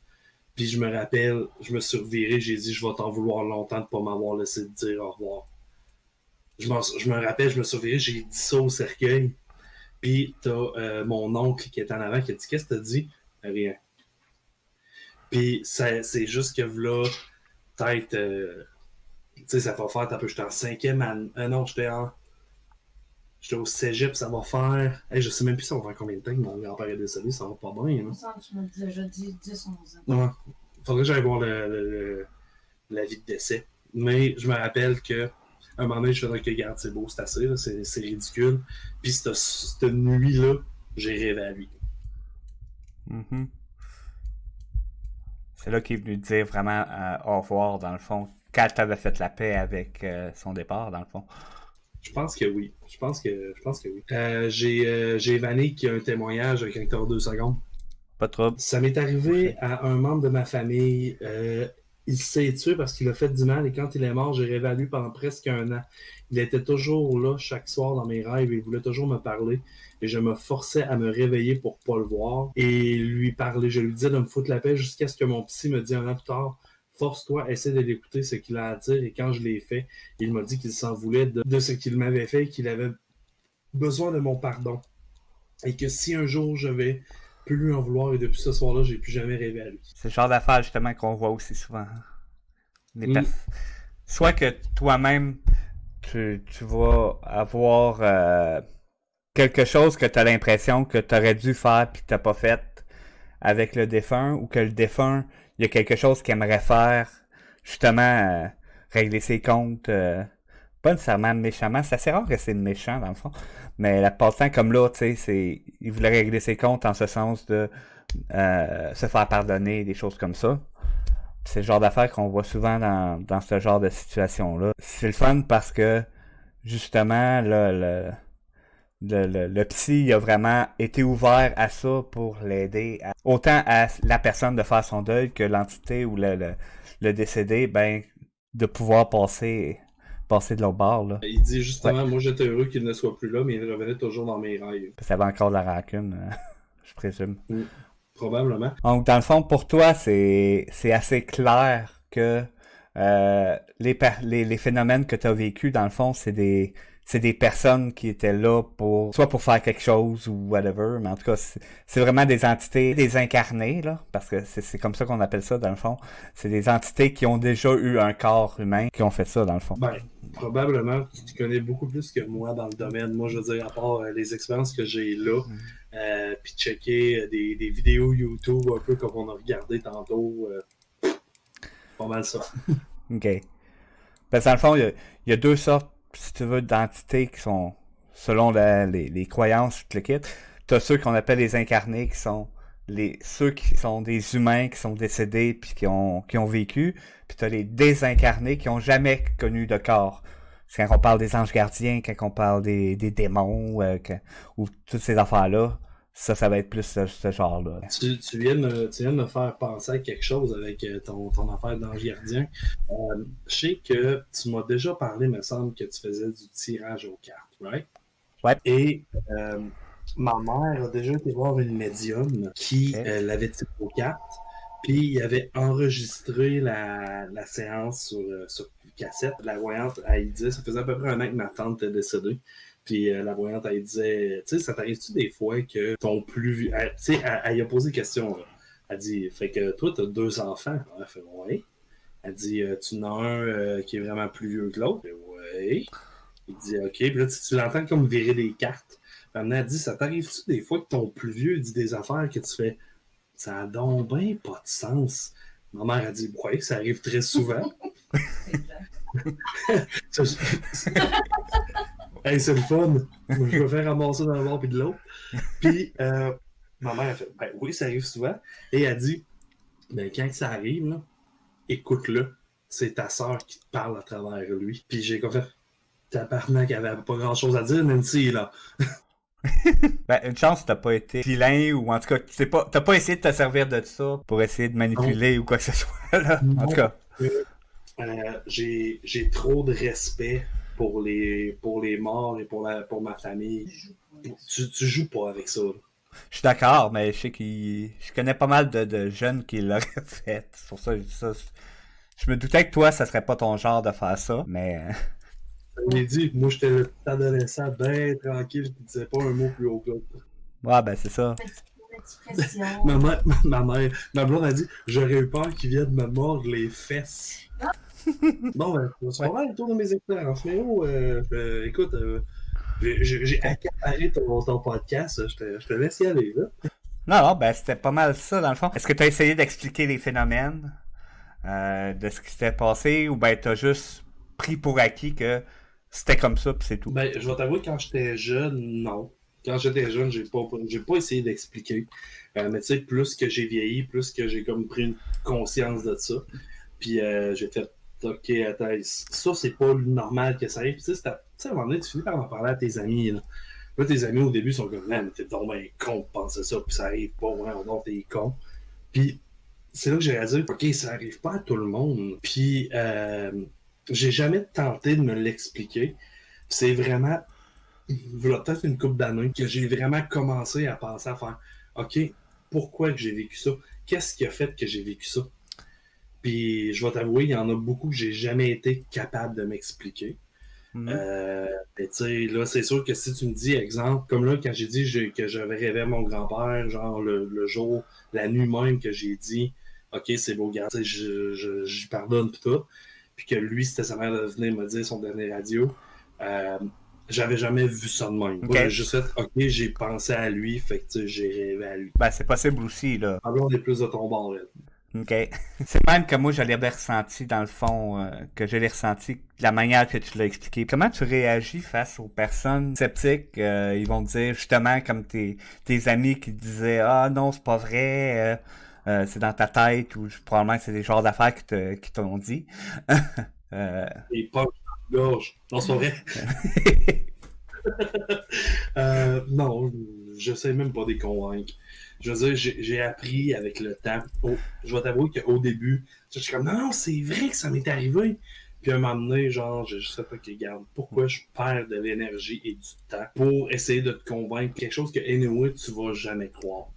Puis, je me rappelle, je me suis reviré, j'ai dit, je vais t'en vouloir longtemps de ne pas m'avoir laissé te dire au revoir. Je me rappelle, je me suis reviré, j'ai dit ça au cercueil. Puis, t'as mon oncle qui est en avant qui a dit, qu'est-ce que t'as dit? Rien. Puis, c'est juste que là, peut-être, tu sais, ça va faire, t'as peu, j'étais en cinquième année. Non, j'étais au cégep, ça va faire. Hey, je sais même plus ça va faire combien de temps que mon grand-père est décédé, ça va pas bien. Il me Hein? semble que tu m'as déjà dit 10, 11 ans. Ouais. Faudrait que j'aille voir la vie de décès. Mais je me rappelle que un moment donné, je faisais que garde, c'est beau, c'est assez, là, c'est ridicule. Puis cette nuit-là, j'ai rêvé à lui. Mm-hmm. C'est là qu'il est venu dire vraiment au revoir, dans le fond, quand t'avais fait la paix avec son départ, dans le fond. Je pense que oui. Je pense que oui. J'ai Vanny qui a un témoignage avec un temps 2 secondes. Pas de trouble. Ça m'est arrivé à un membre de ma famille. Il s'est tué parce qu'il a fait du mal et quand il est mort, j'ai rêvé à lui pendant presque 1 an. Il était toujours là chaque soir dans mes rêves et il voulait toujours me parler. Et je me forçais à me réveiller pour pas le voir et lui parler. Je lui disais de me foutre la paix jusqu'à ce que mon psy me dise 1 an plus tard, force-toi, essaie de l'écouter ce qu'il a à dire. Et quand je l'ai fait, il m'a dit qu'il s'en voulait de ce qu'il m'avait fait et qu'il avait besoin de mon pardon. Et que si un jour je vais plus lui en vouloir et depuis ce soir-là, j'ai plus jamais rêvé à lui. C'est le genre d'affaires justement qu'on voit aussi souvent. Soit que toi-même, tu vas avoir quelque chose que tu as l'impression que tu aurais dû faire puis que tu n'as pas fait avec le défunt, ou que le défunt, il y a quelque chose qu'il aimerait faire, justement, régler ses comptes, pas nécessairement méchamment, c'est assez rare que c'est méchant dans le fond, mais la plupart du temps, comme là, tu sais, il voulait régler ses comptes en ce sens de se faire pardonner, des choses comme ça. C'est le genre d'affaires qu'on voit souvent dans ce genre de situation-là. C'est le fun parce que, justement, le psy il a vraiment été ouvert à ça pour l'aider, autant à la personne de faire son deuil que l'entité ou le décédé, ben, de pouvoir passer de l'autre bord. Là. Il dit justement, moi j'étais heureux qu'il ne soit plus là, mais il revenait toujours dans mes rêves. Ça avait encore de la rancune, je présume. Probablement. Donc, dans le fond, pour toi, c'est assez clair que les phénomènes que tu as vécus, dans le fond, c'est des personnes qui étaient là soit pour faire quelque chose ou whatever, mais en tout cas, c'est vraiment des entités désincarnées, là, parce que c'est comme ça qu'on appelle ça, dans le fond. C'est des entités qui ont déjà eu un corps humain, qui ont fait ça, dans le fond. Ben, probablement, tu connais beaucoup plus que moi dans le domaine. Moi, je veux dire, à part les expériences que j'ai là, puis checker des vidéos YouTube, un peu comme on a regardé tantôt, pas mal ça. OK. Parce que dans le fond, il y a 2 sortes, si tu veux, d'entités qui sont, selon les croyances, tout le kit. T'as ceux qu'on appelle les incarnés, qui sont ceux qui sont des humains, qui sont décédés, puis qui ont vécu. Puis t'as les désincarnés qui ont jamais connu de corps. C'est quand on parle des anges gardiens, quand on parle des démons, ou toutes ces affaires-là. Ça va être plus ce genre-là. Tu viens de me faire penser à quelque chose avec ton affaire d'ange gardien. Je sais que tu m'as déjà parlé, me semble, que tu faisais du tirage aux cartes, right? Ouais. Et ma mère a déjà été voir une médium qui l'avait tiré aux cartes, puis il avait enregistré la séance sur cassette. La voyante, elle disait, ça faisait à peu près 1 an que ma tante était décédée. Puis la voyante, elle disait, tu sais, ça t'arrive-tu des fois que ton plus vieux. Tu sais, elle a posé une question, là. Elle dit, fait que toi, t'as 2 enfants. Elle fait, ouais. Elle dit, tu en as un qui est vraiment plus vieux que l'autre. Ouais. Il dit, ok. Puis là, tu l'entends comme virer des cartes. Puis elle dit, ça t'arrive-tu des fois que ton plus vieux dit des affaires que tu fais, ça a donc bien pas de sens. Ma mère a dit, ouais, ça arrive très souvent. Hey, c'est le fun. Je vais faire ramasser d'un bord puis de l'autre. Puis, ma mère a fait, ben oui, ça arrive souvent. Et elle a dit, ben quand ça arrive, là, écoute-le. C'est ta sœur qui te parle à travers lui. Puis j'ai comme fait, tabarnak, elle avait pas grand-chose à dire, Nancy, là. Ben, une chance, t'as pas été vilain ou en tout cas, t'as pas essayé de te servir de ça pour essayer de manipuler ou quoi que ce soit, là. En tout cas. J'ai trop de respect pour les morts et pour ma famille. Tu joues pas avec ça. Là. Je suis d'accord, mais je connais pas mal de jeunes qui l'auraient fait. C'est pour ça que je dis ça. Je me doutais que toi, ça serait pas ton genre de faire ça, mais... Je l'ai dit, moi j'étais le petit adolescent bien tranquille, je ne disais pas un mot plus haut que l'autre. Ouais, ben c'est ça. Ma blonde a dit, j'aurais eu peur qu'il vienne me mordre les fesses. Bon, ben, c'est pas mal le tour de mes expériences. Mais écoute, j'ai accaparé ton podcast, je te laisse y aller, là. Non, ben c'était pas mal ça, dans le fond. Est-ce que t'as essayé d'expliquer les phénomènes de ce qui s'était passé, ou ben t'as juste pris pour acquis que c'était comme ça, pis c'est tout? Ben, je vais t'avouer, quand j'étais jeune, non. Quand j'étais jeune, j'ai pas essayé d'expliquer. Mais tu sais, plus que j'ai vieilli, plus que j'ai comme pris une conscience de ça. Puis j'ai fait, ok, attends, ça c'est pas normal que ça arrive. Puis tu sais, à un moment donné, tu finis par en parler à tes amis. Là, tes amis au début sont comme, man, mais t'es donc bien con de penser ça, puis ça arrive pas, ouais, non, t'es con. Puis c'est là que j'ai réalisé, ok, ça arrive pas à tout le monde. Puis j'ai jamais tenté de me l'expliquer. C'est vraiment, voilà, peut-être une couple d'années, que j'ai vraiment commencé à penser à faire, ok, pourquoi que j'ai vécu ça? Qu'est-ce qui a fait que j'ai vécu ça? Puis je vais t'avouer, il y en a beaucoup que j'ai jamais été capable de m'expliquer. Mais tu sais, là, c'est sûr que si tu me dis, exemple, comme là, quand j'ai dit que j'avais rêvé à mon grand-père, genre le jour, la nuit même que j'ai dit, ok, c'est beau, gars, tu sais, j'y pardonne pis tout, puis que lui, c'était sa mère de venir me dire son dernier radio, j'avais jamais vu ça de même. Okay. J'ai juste fait, ok, j'ai pensé à lui, fait que tu sais, j'ai rêvé à lui. Ben, c'est possible aussi, là. Alors, on est plus de ton bord, là. OK. C'est même que moi, je l'avais ressenti, dans le fond, que je l'ai ressenti de la manière que tu l'as expliqué. Comment tu réagis face aux personnes sceptiques? Ils vont te dire, justement, comme tes amis qui te disaient « Ah non, c'est pas vrai, c'est dans ta tête » ou probablement que c'est des genres d'affaires qui t'ont dit. Et pas de gorge. Non, c'est pas vrai. Non, je sais même pas les convaincre. Je veux dire, j'ai appris avec le temps. Je vais t'avouer qu'au début, je suis comme, non, c'est vrai que ça m'est arrivé. Puis à un moment donné, genre, je sais pas, que regarde, pourquoi je perds de l'énergie et du temps pour essayer de te convaincre quelque chose que, anyway, tu vas jamais croire.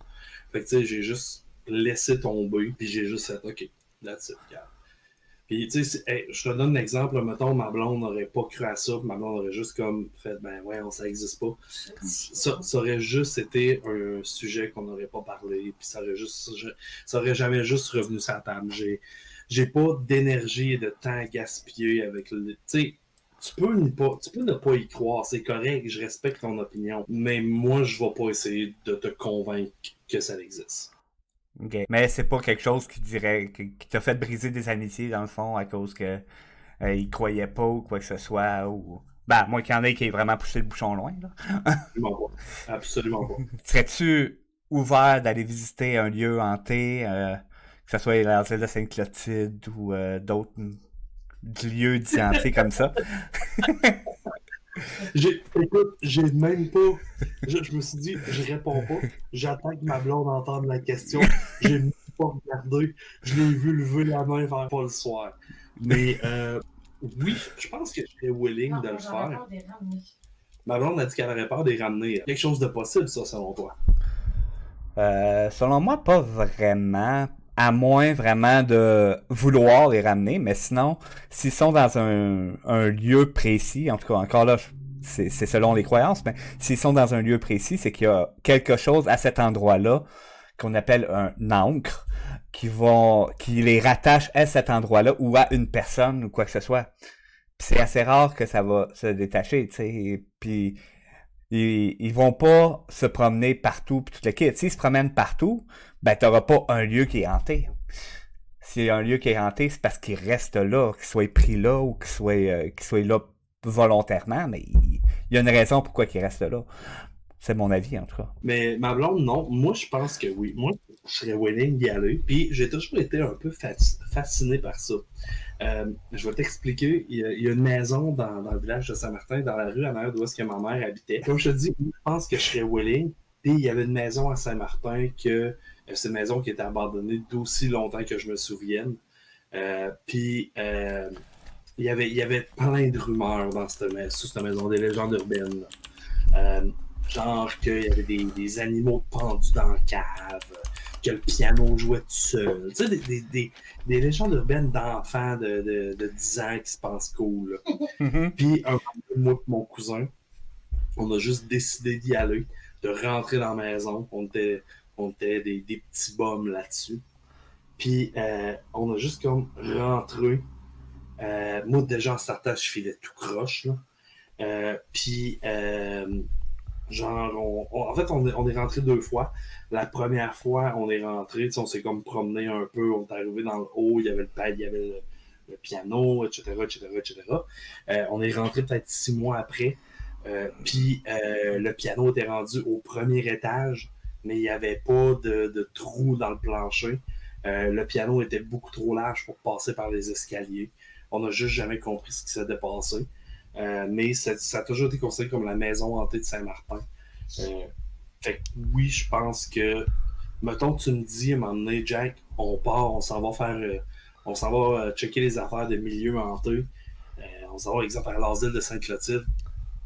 Fait que, tu sais, j'ai juste laissé tomber, puis j'ai juste fait, ok, that's it, regarde. Puis, tu sais, hey, je te donne un exemple, mettons, ma blonde n'aurait pas cru à ça, puis ma blonde aurait juste comme fait, ben ouais, ça existe pas. Ça aurait juste été un sujet qu'on n'aurait pas parlé, puis ça aurait jamais juste revenu sur la table. J'ai pas d'énergie et de temps à gaspiller avec le. Tu sais, tu peux ne pas y croire, c'est correct, je respecte ton opinion, mais moi, je vais pas essayer de te convaincre que ça existe. OK. Mais c'est pas quelque chose qui t'a fait briser des amitiés, dans le fond, à cause que il croyait pas ou quoi que ce soit, ou... Ben, moi qu'il y en ait qui ait vraiment poussé le bouchon loin, là. Absolument pas. Absolument pas. Serais-tu ouvert d'aller visiter un lieu hanté, que ce soit l'asile de Sainte-Clotilde ou d'autres lieux identifiés comme ça? Écoute, j'ai même pas. Je me suis dit, je réponds pas. J'attends que ma blonde entende la question. J'ai même pas regardé. Je l'ai vu lever la main vers pas le soir. Mais oui, je pense que je serais willing de le faire. Ma blonde a dit qu'elle aurait peur de les ramener. Quelque chose de possible, ça, selon toi? Selon moi, pas vraiment. À moins vraiment de vouloir les ramener, mais sinon, s'ils sont dans un lieu précis, en tout cas, encore là, c'est selon les croyances, mais s'ils sont dans un lieu précis, c'est qu'il y a quelque chose à cet endroit-là qu'on appelle un ancre qui les rattache à cet endroit-là ou à une personne ou quoi que ce soit. Puis c'est assez rare que ça va se détacher, tu sais. Puis ils vont pas se promener partout pis tout le kit. S'ils se promènent partout, ben t'auras pas un lieu qui est hanté. s'il y a un lieu qui est hanté, c'est parce qu'il reste là, qu'il soit pris là ou qu'il soit là volontairement, mais il y a une raison pourquoi il reste là. C'est mon avis, en tout cas. Mais ma blonde, non. Moi, je pense que oui. Moi, je serais willing d'y aller. Puis, j'ai toujours été un peu fasciné par ça. Je vais t'expliquer. Il y a une maison dans le village de Saint-Martin, dans la rue en arrière d'où est-ce que ma mère habitait. Comme je te dis, je pense que je serais willing. Puis, il y avait une maison à Saint-Martin c'est une maison qui était abandonnée d'aussi longtemps que je me souvienne. Puis, il y avait plein de rumeurs sous cette maison, des légendes urbaines. Genre qu'il y avait des animaux pendus dans la cave, que le piano jouait tout seul. Tu sais, des légendes urbaines d'enfants de 10 ans qui se pensent cool. Puis, moi et mon cousin, on a juste décidé d'y aller, de rentrer dans la maison. On était des petits bums là-dessus. Puis, on a juste comme rentré. Moi, déjà, en startant, je filais tout croche. Puis, genre, en fait, on est rentré 2 fois. La première fois, on est rentré, on s'est comme promené un peu. On est arrivé dans le haut, il y avait le piano, etc., etc., etc. On est rentré peut-être 6 mois après. Puis, le piano était rendu au premier étage, mais il n'y avait pas de trou dans le plancher. Le piano était beaucoup trop large pour passer par les escaliers. On n'a juste jamais compris ce qui s'était passé. Mais ça a toujours été considéré comme la maison hantée de Saint-Martin. Fait que oui, je pense que, mettons, tu me dis à un moment donné, Jack, on part, on s'en va checker les affaires de milieux hantés. On s'en va, exemple, à l'asile de Sainte-Clotilde.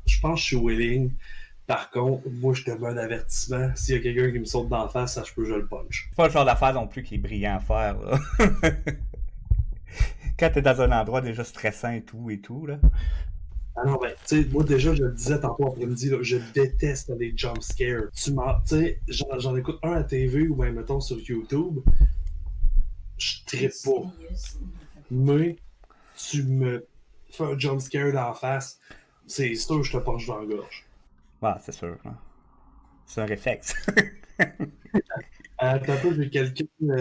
Je pense que je suis willing. Par contre, moi, je te mets un avertissement. S'il y a quelqu'un qui me saute d'en face, ça, je le punch. C'est pas le genre d'affaire non plus qui est brillant à faire, là. Quand t'es dans un endroit déjà stressant et tout, là. Ah non, ben, tu sais, moi déjà, je le disais tantôt après-midi, là, je déteste les jump scares. Tu sais, j'en écoute un à TV ou bien, mettons, sur YouTube, je trippe pas. Mais, tu me fais un jump scare dans la face, c'est sûr que je te penche dans la gorge. Ouais, c'est sûr. Hein. C'est un réflexe.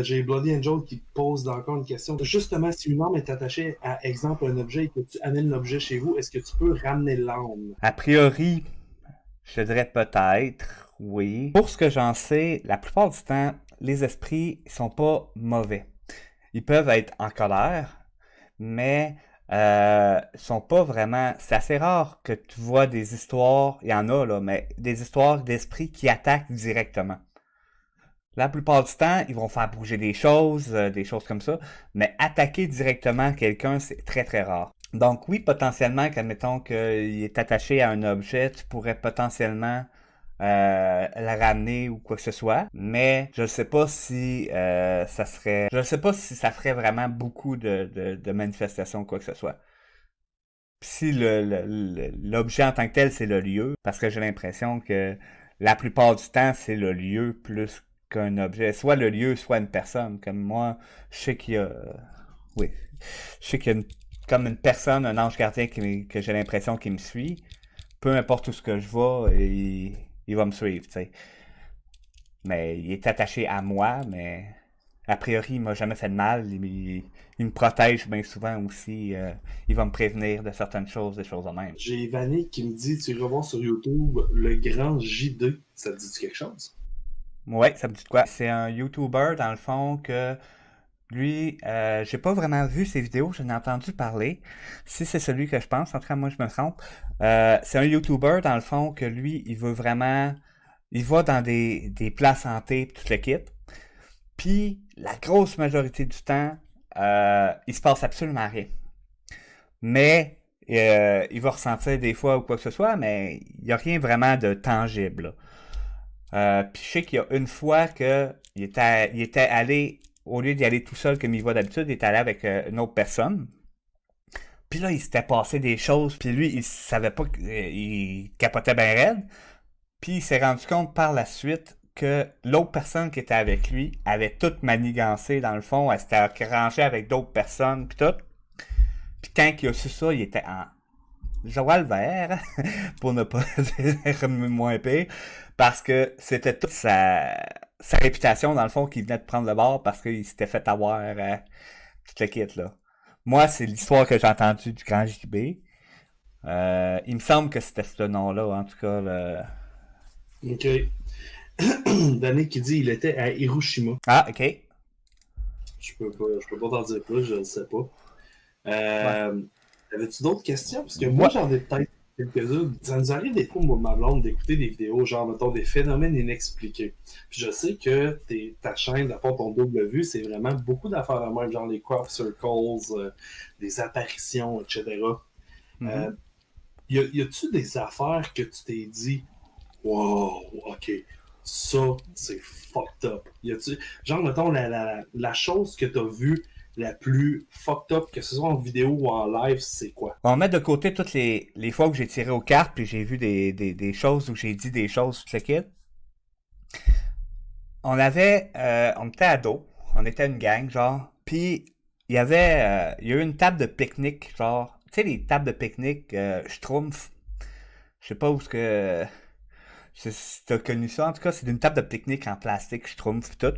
J'ai Bloody Angel qui pose encore une question. Justement, si une âme est attachée à, exemple, un objet et que tu amènes l'objet chez vous, est-ce que tu peux ramener l'âme? A priori, je dirais peut-être, oui. Pour ce que j'en sais, la plupart du temps, les esprits sont pas mauvais. Ils peuvent être en colère, mais sont pas vraiment... C'est assez rare que tu vois des histoires, il y en a là, mais des histoires d'esprits qui attaquent directement. La plupart du temps, ils vont faire bouger des choses comme ça, mais attaquer directement quelqu'un, c'est très très rare. Donc oui, potentiellement, qu'admettons qu'il est attaché à un objet, tu pourrais potentiellement la ramener ou quoi que ce soit, mais je sais pas si ça ferait vraiment beaucoup de manifestations ou quoi que ce soit. Si l'objet en tant que tel, c'est le lieu, parce que j'ai l'impression que la plupart du temps, c'est le lieu plus qu'un objet. Soit le lieu, soit une personne. Comme moi, je sais qu'il y a... Oui. Je sais qu'il y a comme une personne, un ange gardien que j'ai l'impression qu'il me suit. Peu importe où ce que je vais, il va me suivre, tu sais. Mais il est attaché à moi, mais a priori, il m'a jamais fait de mal. Il me protège bien souvent aussi. Il va me prévenir de certaines choses, des choses de même. J'ai Vanny qui me dit, tu iras voir sur YouTube le grand JD. Ça te dit quelque chose? Ouais, ça me dit de quoi? C'est un YouTuber, dans le fond, que lui, j'ai pas vraiment vu ses vidéos, j'en ai entendu parler. Si c'est celui que je pense, en tout cas, moi, je me trompe. C'est un YouTuber, dans le fond, que lui, il veut vraiment... Il va dans des places hantées, toute l'équipe. Puis, la grosse majorité du temps, il se passe absolument rien. Mais, il va ressentir des fois ou quoi que ce soit, mais il n'y a rien vraiment de tangible, là. Puis je sais qu'il y a une fois que il était allé, au lieu d'y aller tout seul comme il va d'habitude, il était allé avec une autre personne. Puis là, il s'était passé des choses, puis lui, il savait pas qu'il capotait bien raide. Puis il s'est rendu compte par la suite que l'autre personne qui était avec lui avait tout manigancé dans le fond, elle s'était rangée avec d'autres personnes, puis tout. Puis quand il a su ça, il était Joël Vert, pour ne pas dire moins pire, parce que c'était toute sa réputation, dans le fond, qui venait de prendre le bord parce qu'il s'était fait avoir toute le kit, là. Moi, c'est l'histoire que j'ai entendue du grand JB. Il me semble que c'était ce nom-là, en tout cas. OK. Danny qui dit il était à Hiroshima. Ah, ok. Je peux pas t'en dire plus, je ne sais pas. Avais-tu d'autres questions? Parce que moi, j'en ai peut-être quelques-unes. Ça nous arrive des fois, moi, ma blonde, d'écouter des vidéos, genre, mettons, des phénomènes inexpliqués. Puis je sais que ta chaîne, d'abord, ton double vue, c'est vraiment beaucoup d'affaires de même, genre les crop circles, des apparitions, etc. Mm-hmm. Y a-tu des affaires que tu t'es dit, wow, ok, ça, c'est fucked up? Y a-tu, genre, mettons, la chose que t'as vue la plus fucked up, que ce soit en vidéo ou en live, c'est quoi? On va mettre de côté toutes les fois que j'ai tiré aux cartes puis j'ai vu des choses où j'ai dit des choses, tout le kit. On était ados, on était une gang, genre, puis il y a eu une table de pique-nique, genre, tu sais, les tables de pique-nique, Schtroumpf, je sais pas où si t'as connu ça, en tout cas, c'est une table de pique-nique en plastique, Schtroumpf, tout.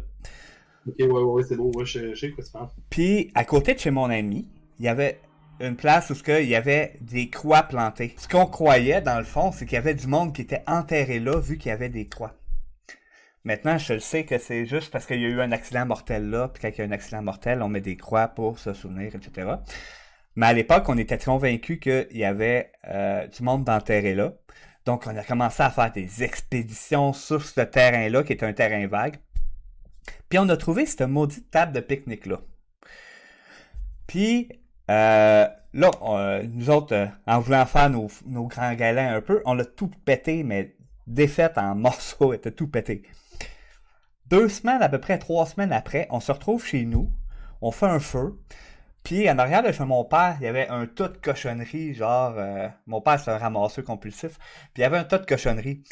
Ok, ouais, c'est beau, ouais, je sais quoi tu parles. Puis, à côté de chez mon ami, il y avait une place où il y avait des croix plantées. Ce qu'on croyait, dans le fond, c'est qu'il y avait du monde qui était enterré là, vu qu'il y avait des croix. Maintenant, je le sais que c'est juste parce qu'il y a eu un accident mortel là, puis quand il y a un accident mortel, on met des croix pour se souvenir, etc. Mais à l'époque, on était convaincus qu'il y avait du monde d'enterré là. Donc, on a commencé à faire des expéditions sur ce terrain-là, qui est un terrain vague. Puis, on a trouvé cette maudite table de pique-nique-là. Puis, là, nous autres, en voulant faire nos grands galins un peu, on l'a tout pété, mais défaite en morceaux, était tout pété. 2 semaines, à peu près 3 semaines après, on se retrouve chez nous, on fait un feu, puis en arrière de chez mon père, il y avait un tas de cochonneries, genre, mon père c'est un ramasseur compulsif, puis il y avait un tas de cochonneries.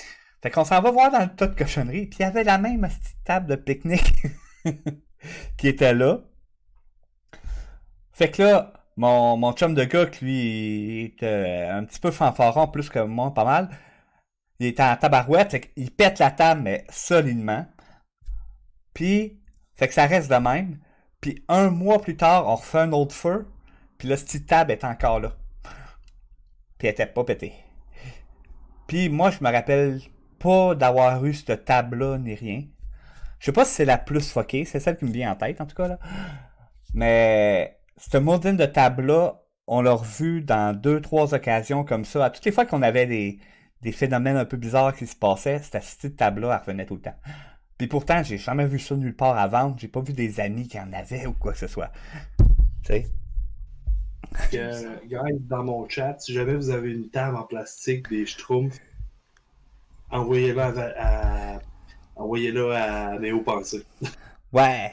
Fait qu'on s'en va voir dans le tas de cochonneries, puis il y avait la même petite table de pique-nique qui était là. Fait que là, mon chum de gars, lui, il était un petit peu fanfaron, plus que moi, pas mal. Il était en tabarouette, fait qu'il pète la table, mais solidement. Puis, fait que ça reste de même. Puis 1 mois plus tard, on refait un autre feu. Puis là, cette table est encore là. Puis elle était pas pétée. Puis moi, je me rappelle pas d'avoir eu cette table-là, ni rien. Je sais pas si c'est la plus fuckée, c'est celle qui me vient en tête, en tout cas, là. Mais, cette maudine de table-là, on l'a revu dans 2-3 occasions comme ça. À toutes les fois qu'on avait des phénomènes un peu bizarres qui se passaient, cette petite table-là, elle revenait tout le temps. Puis pourtant, j'ai jamais vu ça nulle part à vendre. J'ai pas vu des amis qui en avaient ou quoi que ce soit. Tu sais? Guys, dans mon chat, si jamais vous avez une table en plastique, des Schtroumpfs, envoyez-la à Néo Pensée. Ouais!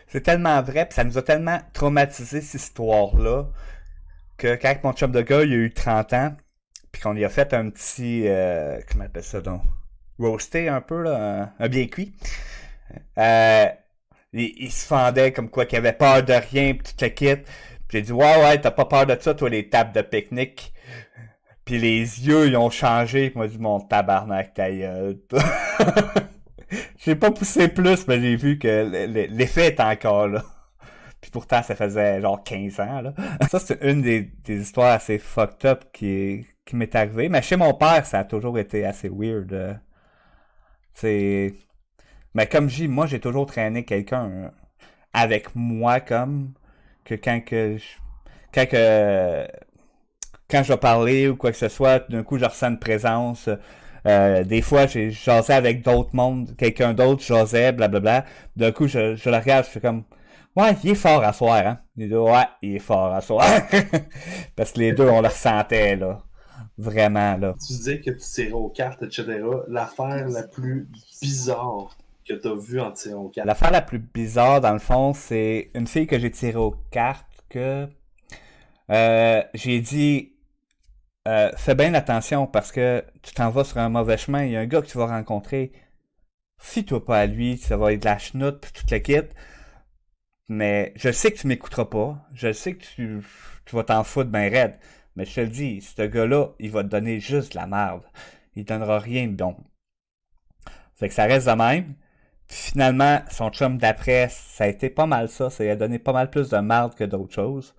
C'est tellement vrai, pis ça nous a tellement traumatisé cette histoire-là, que quand mon chum de gars, il a eu 30 ans, puis qu'on lui a fait un petit, comment on appelle ça donc? Roasté un peu, là, un bien cuit. Il se fendait comme quoi qu'il avait peur de rien, pis tout le kit. Puis j'ai dit, ouais, t'as pas peur de ça, toi, les tables de pique-nique. Puis les yeux, ils ont changé, pis moi, j'ai dit, mon tabarnak, ta gueule. J'ai pas poussé plus, mais j'ai vu que l'effet est encore là. Puis pourtant, ça faisait genre 15 ans, là. Ça, c'est une des histoires assez fucked up qui m'est arrivée. Mais chez mon père, ça a toujours été assez weird. C'est... Mais comme je dis, moi, j'ai toujours traîné quelqu'un avec moi, comme, que quand je vais parler ou quoi que ce soit, d'un coup, je ressens une présence. Des fois, j'ai jasé avec d'autres mondes, quelqu'un d'autre jasait, blablabla. D'un coup, je le regarde, je fais comme, ouais, il est fort à soir, hein. Il dit, ouais, il est fort à soir. Parce que les deux, on le ressentait, là. Vraiment, là. Tu disais que tu tirais aux cartes, etc. L'affaire la plus bizarre que tu as vue en tirant aux cartes. L'affaire la plus bizarre, dans le fond, c'est une fille que j'ai tirée aux cartes que j'ai dit fais bien attention parce que tu t'en vas sur un mauvais chemin. Il y a un gars que tu vas rencontrer. Fie-toi pas à lui, ça va être de la chenoute pis toute la kit. Mais je sais que tu m'écouteras pas. Je sais que tu vas t'en foutre ben raide. Mais je te le dis, ce gars-là, il va te donner juste de la merde. Il te donnera rien de bon. Fait que ça reste de même. Puis finalement, son chum d'après, ça a été pas mal ça. Ça lui a donné pas mal plus de merde que d'autres choses.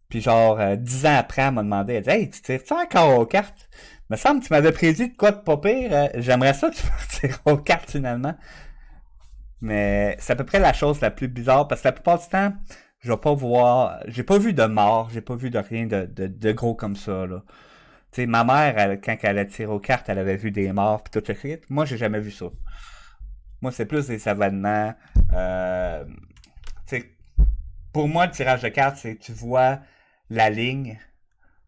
Puis genre, 10 ans après, elle m'a demandé, elle dit, hey, tu tires-tu encore aux cartes? Me semble que tu m'avais prédit de quoi de pas pire. J'aimerais ça que tu tires aux cartes finalement. Mais c'est à peu près la chose la plus bizarre parce que la plupart du temps, je vais pas voir. J'ai pas vu de mort, j'ai pas vu de rien de gros comme ça, là. Tu sais, ma mère, quand elle a tiré aux cartes, elle avait vu des morts pis tout le kit. Moi, j'ai jamais vu ça. Moi, c'est plus des savanements. Tu sais, pour moi, le tirage de cartes, c'est que tu vois la ligne,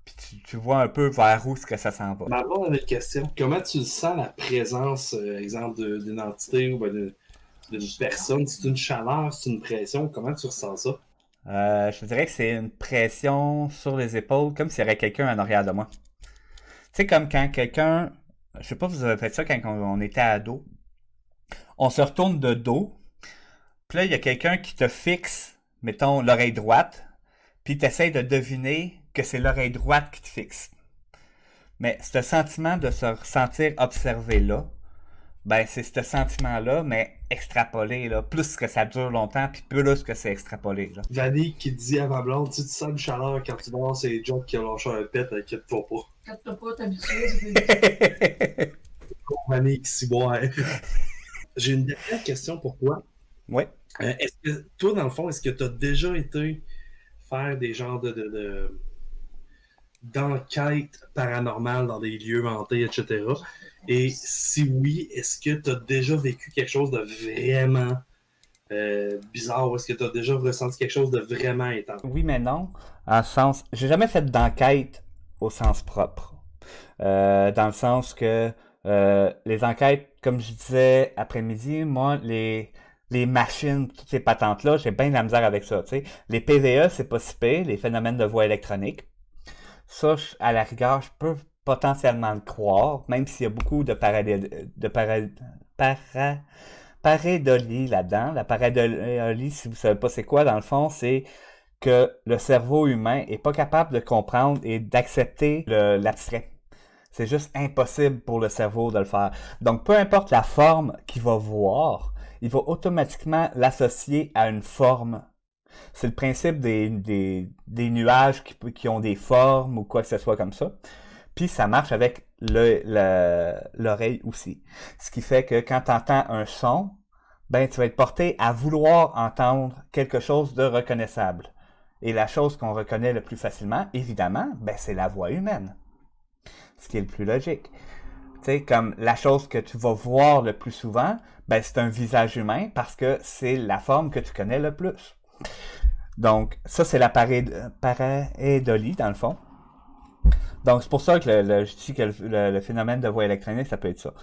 puis tu vois un peu vers où ce que ça s'en va. Maman avait une question. Comment tu sens la présence, exemple, d'une entité ou d'une personne? C'est une chaleur, c'est une pression? Comment tu ressens ça? Je te dirais que c'est une pression sur les épaules, comme s'il y avait quelqu'un en arrière de moi. Tu sais, comme quand quelqu'un, je sais pas si vous avez fait ça quand on était ado, on se retourne de dos, puis là, il y a quelqu'un qui te fixe, mettons, l'oreille droite, puis tu essaies de deviner que c'est l'oreille droite qui te fixe. Mais ce sentiment de se sentir observé là, ben c'est ce sentiment-là, mais extrapolé, là, plus que ça dure longtemps, puis plus que c'est extrapolé, là. Vanille qui dit à ma blonde, tu sens une chaleur quand tu dors, c'est John qui a lâché un pet, inquiète-toi pas. Quand t'as pas t'habituer, Vanille qui s'y boit. J'ai une dernière question pour toi. Oui. Est-ce que, toi, dans le fond, est-ce que tu as déjà été faire des genres d'enquêtes paranormales dans des lieux hantés, etc. Et si oui, est-ce que tu as déjà vécu quelque chose de vraiment bizarre ou est-ce que tu as déjà ressenti quelque chose de vraiment étrange? Oui, mais non. En sens, j'ai jamais fait d'enquête au sens propre. Dans le sens que les enquêtes, comme je disais après-midi, moi, les machines, toutes ces patentes-là, j'ai bien de la misère avec ça. Tu sais. Les PVE, c'est pas si pire, les phénomènes de voie électronique. Ça, à la rigueur, je peux potentiellement le croire, même s'il y a beaucoup de pareidolie là-dedans. La pareidolie, si vous savez pas c'est quoi, dans le fond, c'est que le cerveau humain est pas capable de comprendre et d'accepter l'abstrait. C'est juste impossible pour le cerveau de le faire. Donc, peu importe la forme qu'il va voir, il va automatiquement l'associer à une forme. C'est le principe des nuages qui ont des formes ou quoi que ce soit comme ça. Puis ça marche avec l'oreille aussi. Ce qui fait que quand tu entends un son, ben tu vas être porté à vouloir entendre quelque chose de reconnaissable. Et la chose qu'on reconnaît le plus facilement, évidemment, ben c'est la voix humaine. Ce qui est le plus logique. Tu sais, comme la chose que tu vas voir le plus souvent, ben c'est un visage humain parce que c'est la forme que tu connais le plus. Donc, ça, c'est la pareidolie, dans le fond. Donc, c'est pour ça que je dis que le phénomène de voie électronique, ça peut être ça.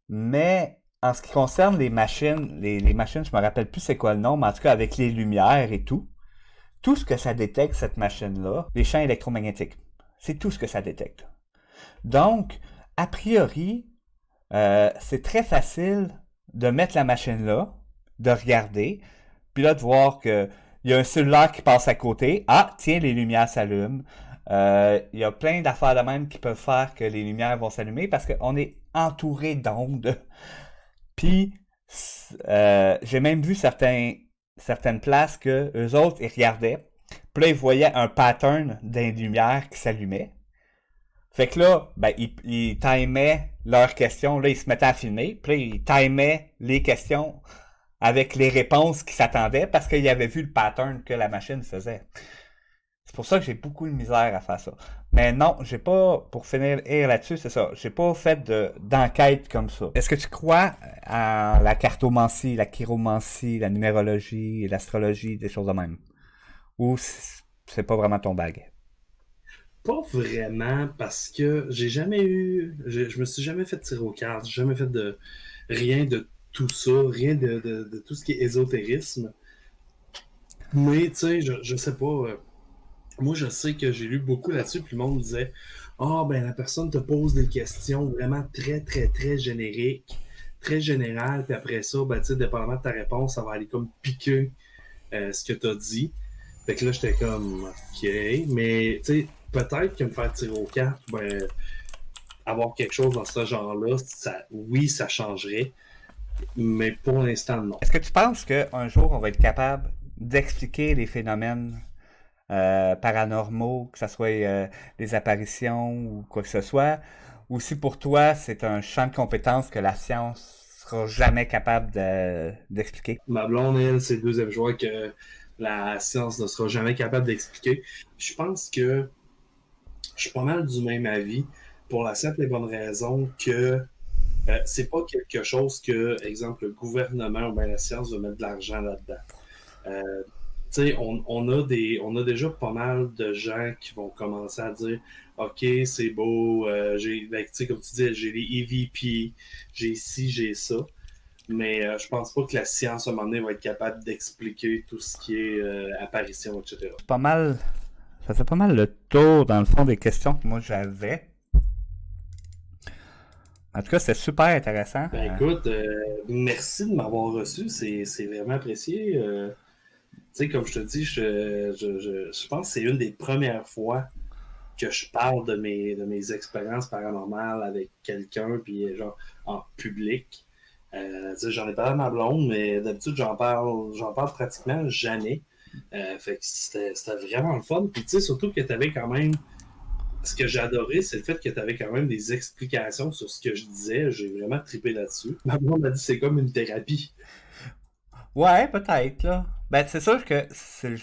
Mais, en ce qui concerne les machines, les machines, je me rappelle plus c'est quoi le nom, mais en tout cas, avec les lumières et tout ce que ça détecte, cette machine-là, les champs électromagnétiques, c'est tout ce que ça détecte. Donc, a priori, c'est très facile de mettre la machine là, de regarder, puis là, de voir que il y a un cellulaire qui passe à côté. Ah, tiens, les lumières s'allument. Il y a plein d'affaires de même qui peuvent faire que les lumières vont s'allumer parce qu'on est entouré d'ondes. Puis, j'ai même vu certaines places que eux autres, ils regardaient. Puis là, ils voyaient un pattern des lumières qui s'allumait. Fait que là, ben, ils timaient leurs questions. Là, ils se mettaient à filmer. Puis là, ils timaient les questions avec les réponses qui s'attendaient parce qu'ils avaient vu le pattern que la machine faisait. C'est pour ça que j'ai beaucoup de misère à faire ça. Mais non, j'ai pas, pour finir là-dessus, c'est ça, j'ai pas fait d'enquête comme ça. Est-ce que tu crois à la cartomancie, la chiromancie, la numérologie, l'astrologie, des choses de même? Ou c'est pas vraiment ton bag? Pas vraiment, parce que je me suis jamais fait tirer aux cartes, j'ai jamais fait de rien de tout ça, rien de tout ce qui est ésotérisme. Mais, tu sais, je sais pas, moi je sais que j'ai lu beaucoup là-dessus, puis le monde disait, ah, ben la personne te pose des questions vraiment très, très, très génériques, très générales, puis après ça, ben, tu sais, dépendamment de ta réponse, ça va aller comme piquer ce que tu as dit. Fait que là, j'étais comme, OK, mais tu sais, peut-être que me faire tirer aux cartes, ben, avoir quelque chose dans ce genre-là, oui, ça changerait, mais pour l'instant, non. Est-ce que tu penses qu'un jour, on va être capable d'expliquer les phénomènes paranormaux, que ce soit des apparitions ou quoi que ce soit, ou si pour toi, c'est un champ de compétences que la science sera jamais capable d'expliquer? Ma blonde, elle, c'est le deuxième choix que la science ne sera jamais capable d'expliquer. Je pense que je suis pas mal du même avis pour la simple et bonne raison que c'est pas quelque chose que, exemple, le gouvernement ou bien la science va mettre de l'argent là-dedans. Tu sais, on a déjà pas mal de gens qui vont commencer à dire OK, c'est beau, ben, tu sais, comme tu dis, j'ai les EVP, j'ai ci, j'ai ça. Mais je pense pas que la science, à un moment donné, va être capable d'expliquer tout ce qui est apparition, etc. Pas mal, ça fait pas mal le tour, dans le fond, des questions que moi j'avais. En tout cas, c'était super intéressant. Ben écoute, merci de m'avoir reçu, c'est vraiment apprécié. Tu sais, comme je te dis, je pense que c'est une des premières fois que je parle de mes expériences paranormales avec quelqu'un, puis genre en public. Tu sais, j'en ai parlé à ma blonde, mais d'habitude, j'en parle pratiquement jamais. Fait que c'était vraiment le fun. Puis tu sais, surtout que tu avais quand même. Ce que j'ai adoré, c'est le fait que tu avais quand même des explications sur ce que je disais. J'ai vraiment trippé là-dessus. Ma blonde m'a dit que c'est comme une thérapie. Ouais, peut-être, là. Ben, c'est sûr que c'est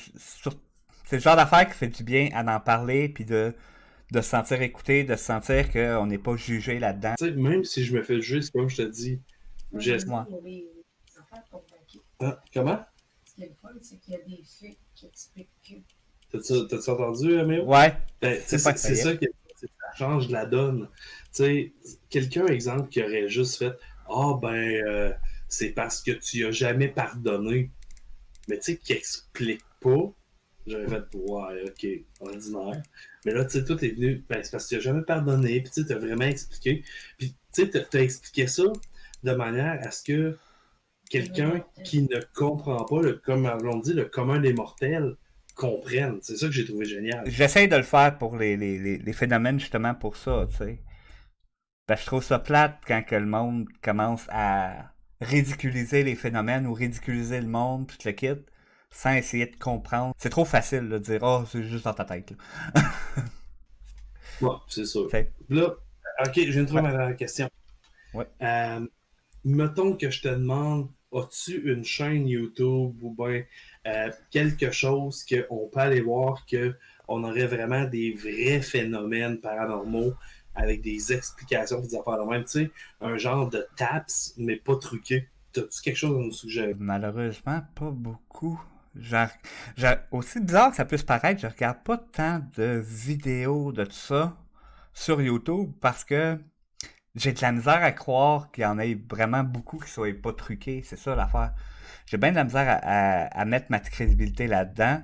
le genre d'affaire qui fait du bien à en parler, puis de se sentir écouté, de se sentir qu'on n'est pas jugé là-dedans. Tu sais, même si je me fais juger, c'est comme je te dis. Moi, J'ai... j'ai Ouais. des affaires convaincues. Comment? Ce qui est le fun, c'est qu'il y a des faits qui expliquent que. T'as-tu entendu, Méo? Ouais, Ben, c'est pas c'est ça qui ça change de la donne. Tu sais, quelqu'un, exemple, qui aurait juste fait Ah, c'est parce que tu as jamais pardonné. Mais tu sais, qui explique pas. J'aurais fait Ouais, ok, ordinaire. Mais là, tu sais, tout est venu. Ben, c'est parce que tu as jamais pardonné. Puis tu sais, t'as vraiment expliqué. Puis tu sais, t'as expliqué ça de manière à ce que quelqu'un qui ne comprend pas, comme on dit, le commun des mortels, comprenne. C'est ça que j'ai trouvé génial. j'essaie de le faire pour les phénomènes, justement, pour ça, tu sais. Ben, je trouve ça plate quand que le monde commence à ridiculiser les phénomènes ou ridiculiser le monde, puis le quitte, sans essayer de comprendre. C'est trop facile de dire, oh, c'est juste dans ta tête, là. Ouais, c'est sûr. T'sais. Là, ok, je viens de trouver Ouais. ma dernière question. Ouais. Mettons que je te demande, as-tu une chaîne YouTube ou bien quelque chose qu'on peut aller voir qu'on aurait vraiment des vrais phénomènes paranormaux avec des explications, des affaires de même, tu sais, un genre de taps, mais pas truqué. T'as-tu quelque chose à nous suggérer? Malheureusement, pas beaucoup. Aussi bizarre que ça puisse paraître, je regarde pas tant de vidéos de tout ça sur YouTube parce que j'ai de la misère à croire qu'il y en ait vraiment beaucoup qui soient pas truqués. C'est ça l'affaire. J'ai bien de la misère à mettre ma crédibilité là-dedans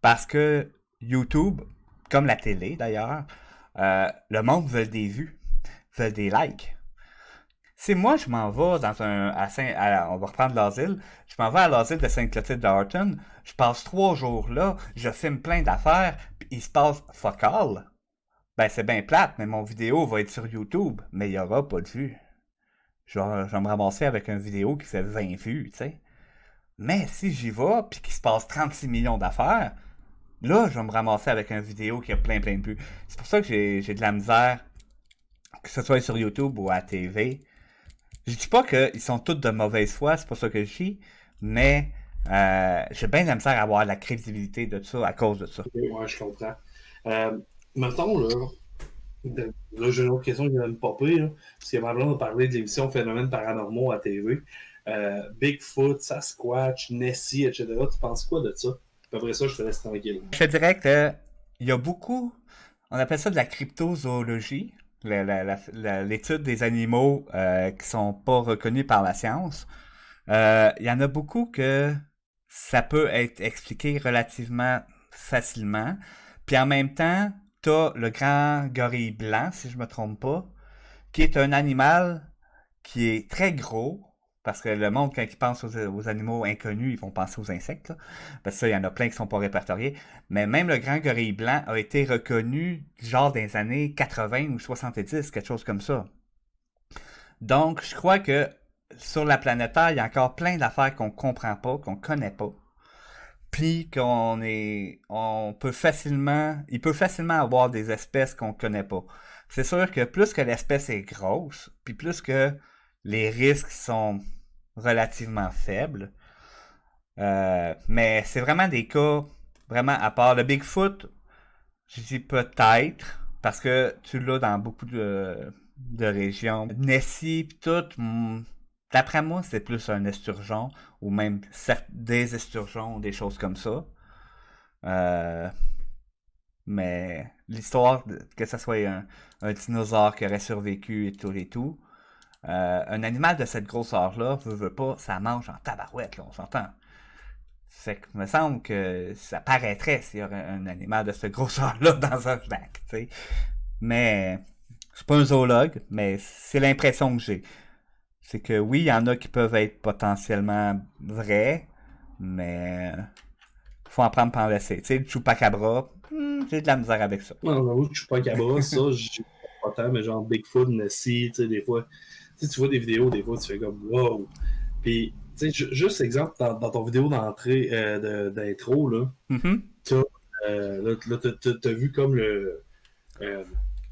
parce que YouTube, comme la télé d'ailleurs, le monde veut des vues, veut des likes. Si moi je m'en vais dans on va reprendre l'asile, je m'en vais à l'asile de Sainte-Clotilde d'Horton, je passe 3 jours là, je filme plein d'affaires, puis il se passe fuck all. Ben c'est bien plate, mais mon vidéo va être sur YouTube, mais il y aura pas de vues. Je vais me ramasser avec une vidéo qui fait 20 vues, tu sais. Mais si j'y vais, puis qu'il se passe 36 millions d'affaires, là, je vais me ramasser avec une vidéo qui a plein de vues. C'est pour ça que j'ai de la misère, que ce soit sur YouTube ou à TV. Je dis pas qu'ils sont tous de mauvaise foi, c'est pas ça que je dis, mais j'ai bien de la misère à avoir la crédibilité de ça à cause de ça. Ouais, je comprends. Mettons, là, j'ai une autre question qui vient de me popper, là, parce que ma blonde a parlé de l'émission Phénomènes paranormaux à TV. Bigfoot, Sasquatch, Nessie, etc. Tu penses quoi de ça? Après ça, je te laisse tranquille. Je te dirais que il y a beaucoup, on appelle ça de la cryptozoologie, l'étude des animaux qui sont pas reconnus par la science. Il y en a beaucoup que ça peut être expliqué relativement facilement. Puis en même temps, t'as le grand gorille blanc, si je me trompe pas, qui est un animal qui est très gros, Parce que le monde, quand ils pensent aux animaux inconnus, ils vont penser aux insectes, là. Parce que ça, il y en a plein qui sont pas répertoriés. Mais même le grand gorille blanc a été reconnu, genre dans les années 80 ou 70, quelque chose comme ça. Donc, je crois que sur la planète Terre, il y a encore plein d'affaires qu'on comprend pas, qu'on connaît pas. Puis il peut facilement avoir des espèces qu'on connaît pas. C'est sûr que plus que l'espèce est grosse, puis plus que les risques sont relativement faibles, mais c'est vraiment des cas vraiment à part. Le Bigfoot, je dis peut-être, parce que tu l'as dans beaucoup de régions. Nessie pis tout, d'après moi, c'est plus un esturgeon, ou même des esturgeons, des choses comme ça. Euh, mais l'histoire, que ce soit un dinosaure qui aurait survécu et tout, un animal de cette grosseur-là, veut pas, ça mange en tabarouette, là, on s'entend. Fait que me semble que ça paraîtrait s'il y aurait un animal de cette grosseur-là dans un lac, tu sais. Mais je suis pas un zoologue, mais c'est l'impression que j'ai. C'est que oui, il y en a qui peuvent être potentiellement vrais, mais faut en prendre pour en laisser. Tu sais, le chupacabra, j'ai de la misère avec ça. Non, j'avoue que Chupacabra, ça, j'ai pas tant, mais genre Bigfoot, Nessie, tu sais, des fois, tu vois des vidéos, des fois, tu fais comme wow. Puis, tu sais, juste exemple, dans ton vidéo d'entrée, d'intro, là, Mhm. t'as vu comme euh,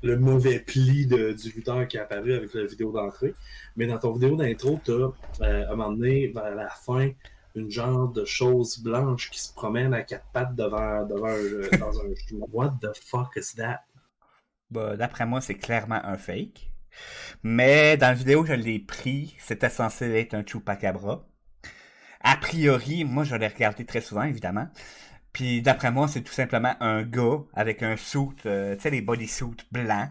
le mauvais pli du lutteur qui est apparu avec la vidéo d'entrée. Mais dans ton vidéo d'intro, t'as, à un moment donné, vers la fin, une genre de chose blanche qui se promène à quatre pattes dans un What the fuck is that? Bah, d'après moi, c'est clairement un fake. Mais dans la vidéo que je l'ai pris, c'était censé être un chupacabra. A priori, moi je l'ai regardé très souvent, évidemment. Puis d'après moi, c'est tout simplement un gars avec un suit, tu sais, les bodysuits blancs,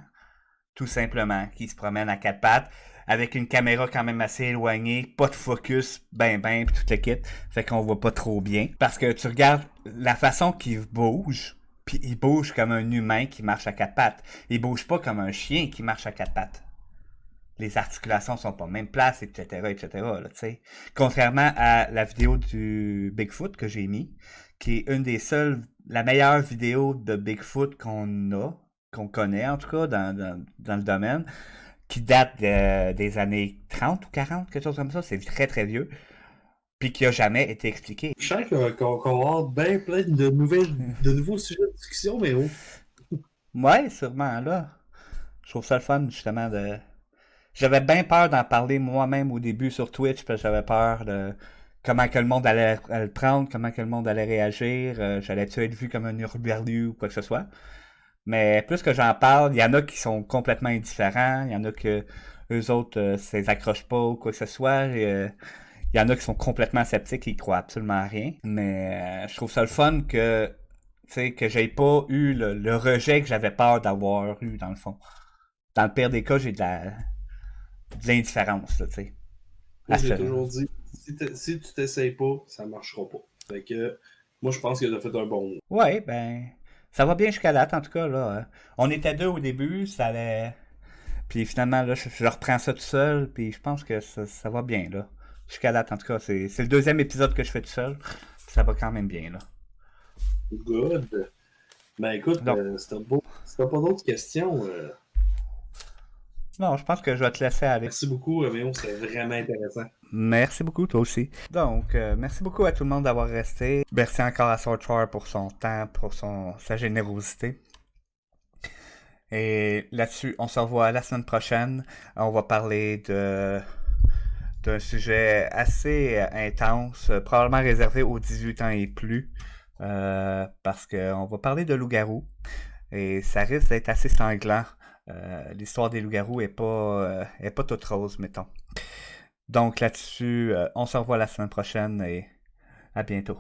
tout simplement, qui se promène à quatre pattes, avec une caméra quand même assez éloignée, pas de focus, pis tout le kit, fait qu'on voit pas trop bien. Parce que tu regardes la façon qu'il bouge, puis il bouge comme un humain qui marche à quatre pattes. Il bouge pas comme un chien qui marche à quatre pattes. Les articulations sont pas en même place, etc., là, tu sais. Contrairement à la vidéo du Bigfoot que j'ai mis, qui est une des seules, la meilleure vidéo de Bigfoot qu'on connaît en tout cas dans le domaine, qui date des années 30 ou 40, quelque chose comme ça, c'est très très vieux, puis qui a jamais été expliqué. Je sens qu'on va avoir bien plein de nouveaux sujets de discussion, mais oh. Ouais, sûrement, là. Je trouve ça le fun, justement, de... J'avais bien peur d'en parler moi-même au début sur Twitch, parce que j'avais peur de comment que le monde allait le prendre, comment que le monde allait réagir, j'allais-tu être vu comme un hurluberlu ou quoi que ce soit. Mais plus que j'en parle, il y en a qui sont complètement indifférents, il y en a que eux autres, ça les accroche pas ou quoi que ce soit, il y en a qui sont complètement sceptiques et ils croient absolument à rien. Mais je trouve ça le fun que, tu sais, que j'ai pas eu le rejet que j'avais peur d'avoir eu, dans le fond. Dans le pire des cas, j'ai de l'indifférence, tu sais. Moi, j'ai toujours dit, si tu t'essayes pas, ça marchera pas. Fait que, moi, je pense que t'as fait un bon mot. Ouais, ben, ça va bien jusqu'à date, en tout cas, là. On était deux au début, ça allait... Puis finalement, là, je reprends ça tout seul, puis je pense que ça va bien, là. Jusqu'à date, en tout cas, c'est le deuxième épisode que je fais tout seul. Ça va quand même bien, là. Good. Ben écoute, Donc, si t'as pas d'autres questions, non, je pense que je vais te laisser aller. merci beaucoup, Roméo, c'était vraiment intéressant. Merci beaucoup, toi aussi. Donc, merci beaucoup à tout le monde d'avoir resté. Merci encore à Sorchar pour son temps, pour sa générosité. Et là-dessus, on se revoit la semaine prochaine. On va parler d'un sujet assez intense, probablement réservé aux 18 ans et plus, parce qu'on va parler de loup-garou. Et ça risque d'être assez sanglant. L'histoire des loups-garous est pas toute rose, mettons. Donc là-dessus, on se revoit la semaine prochaine et à bientôt.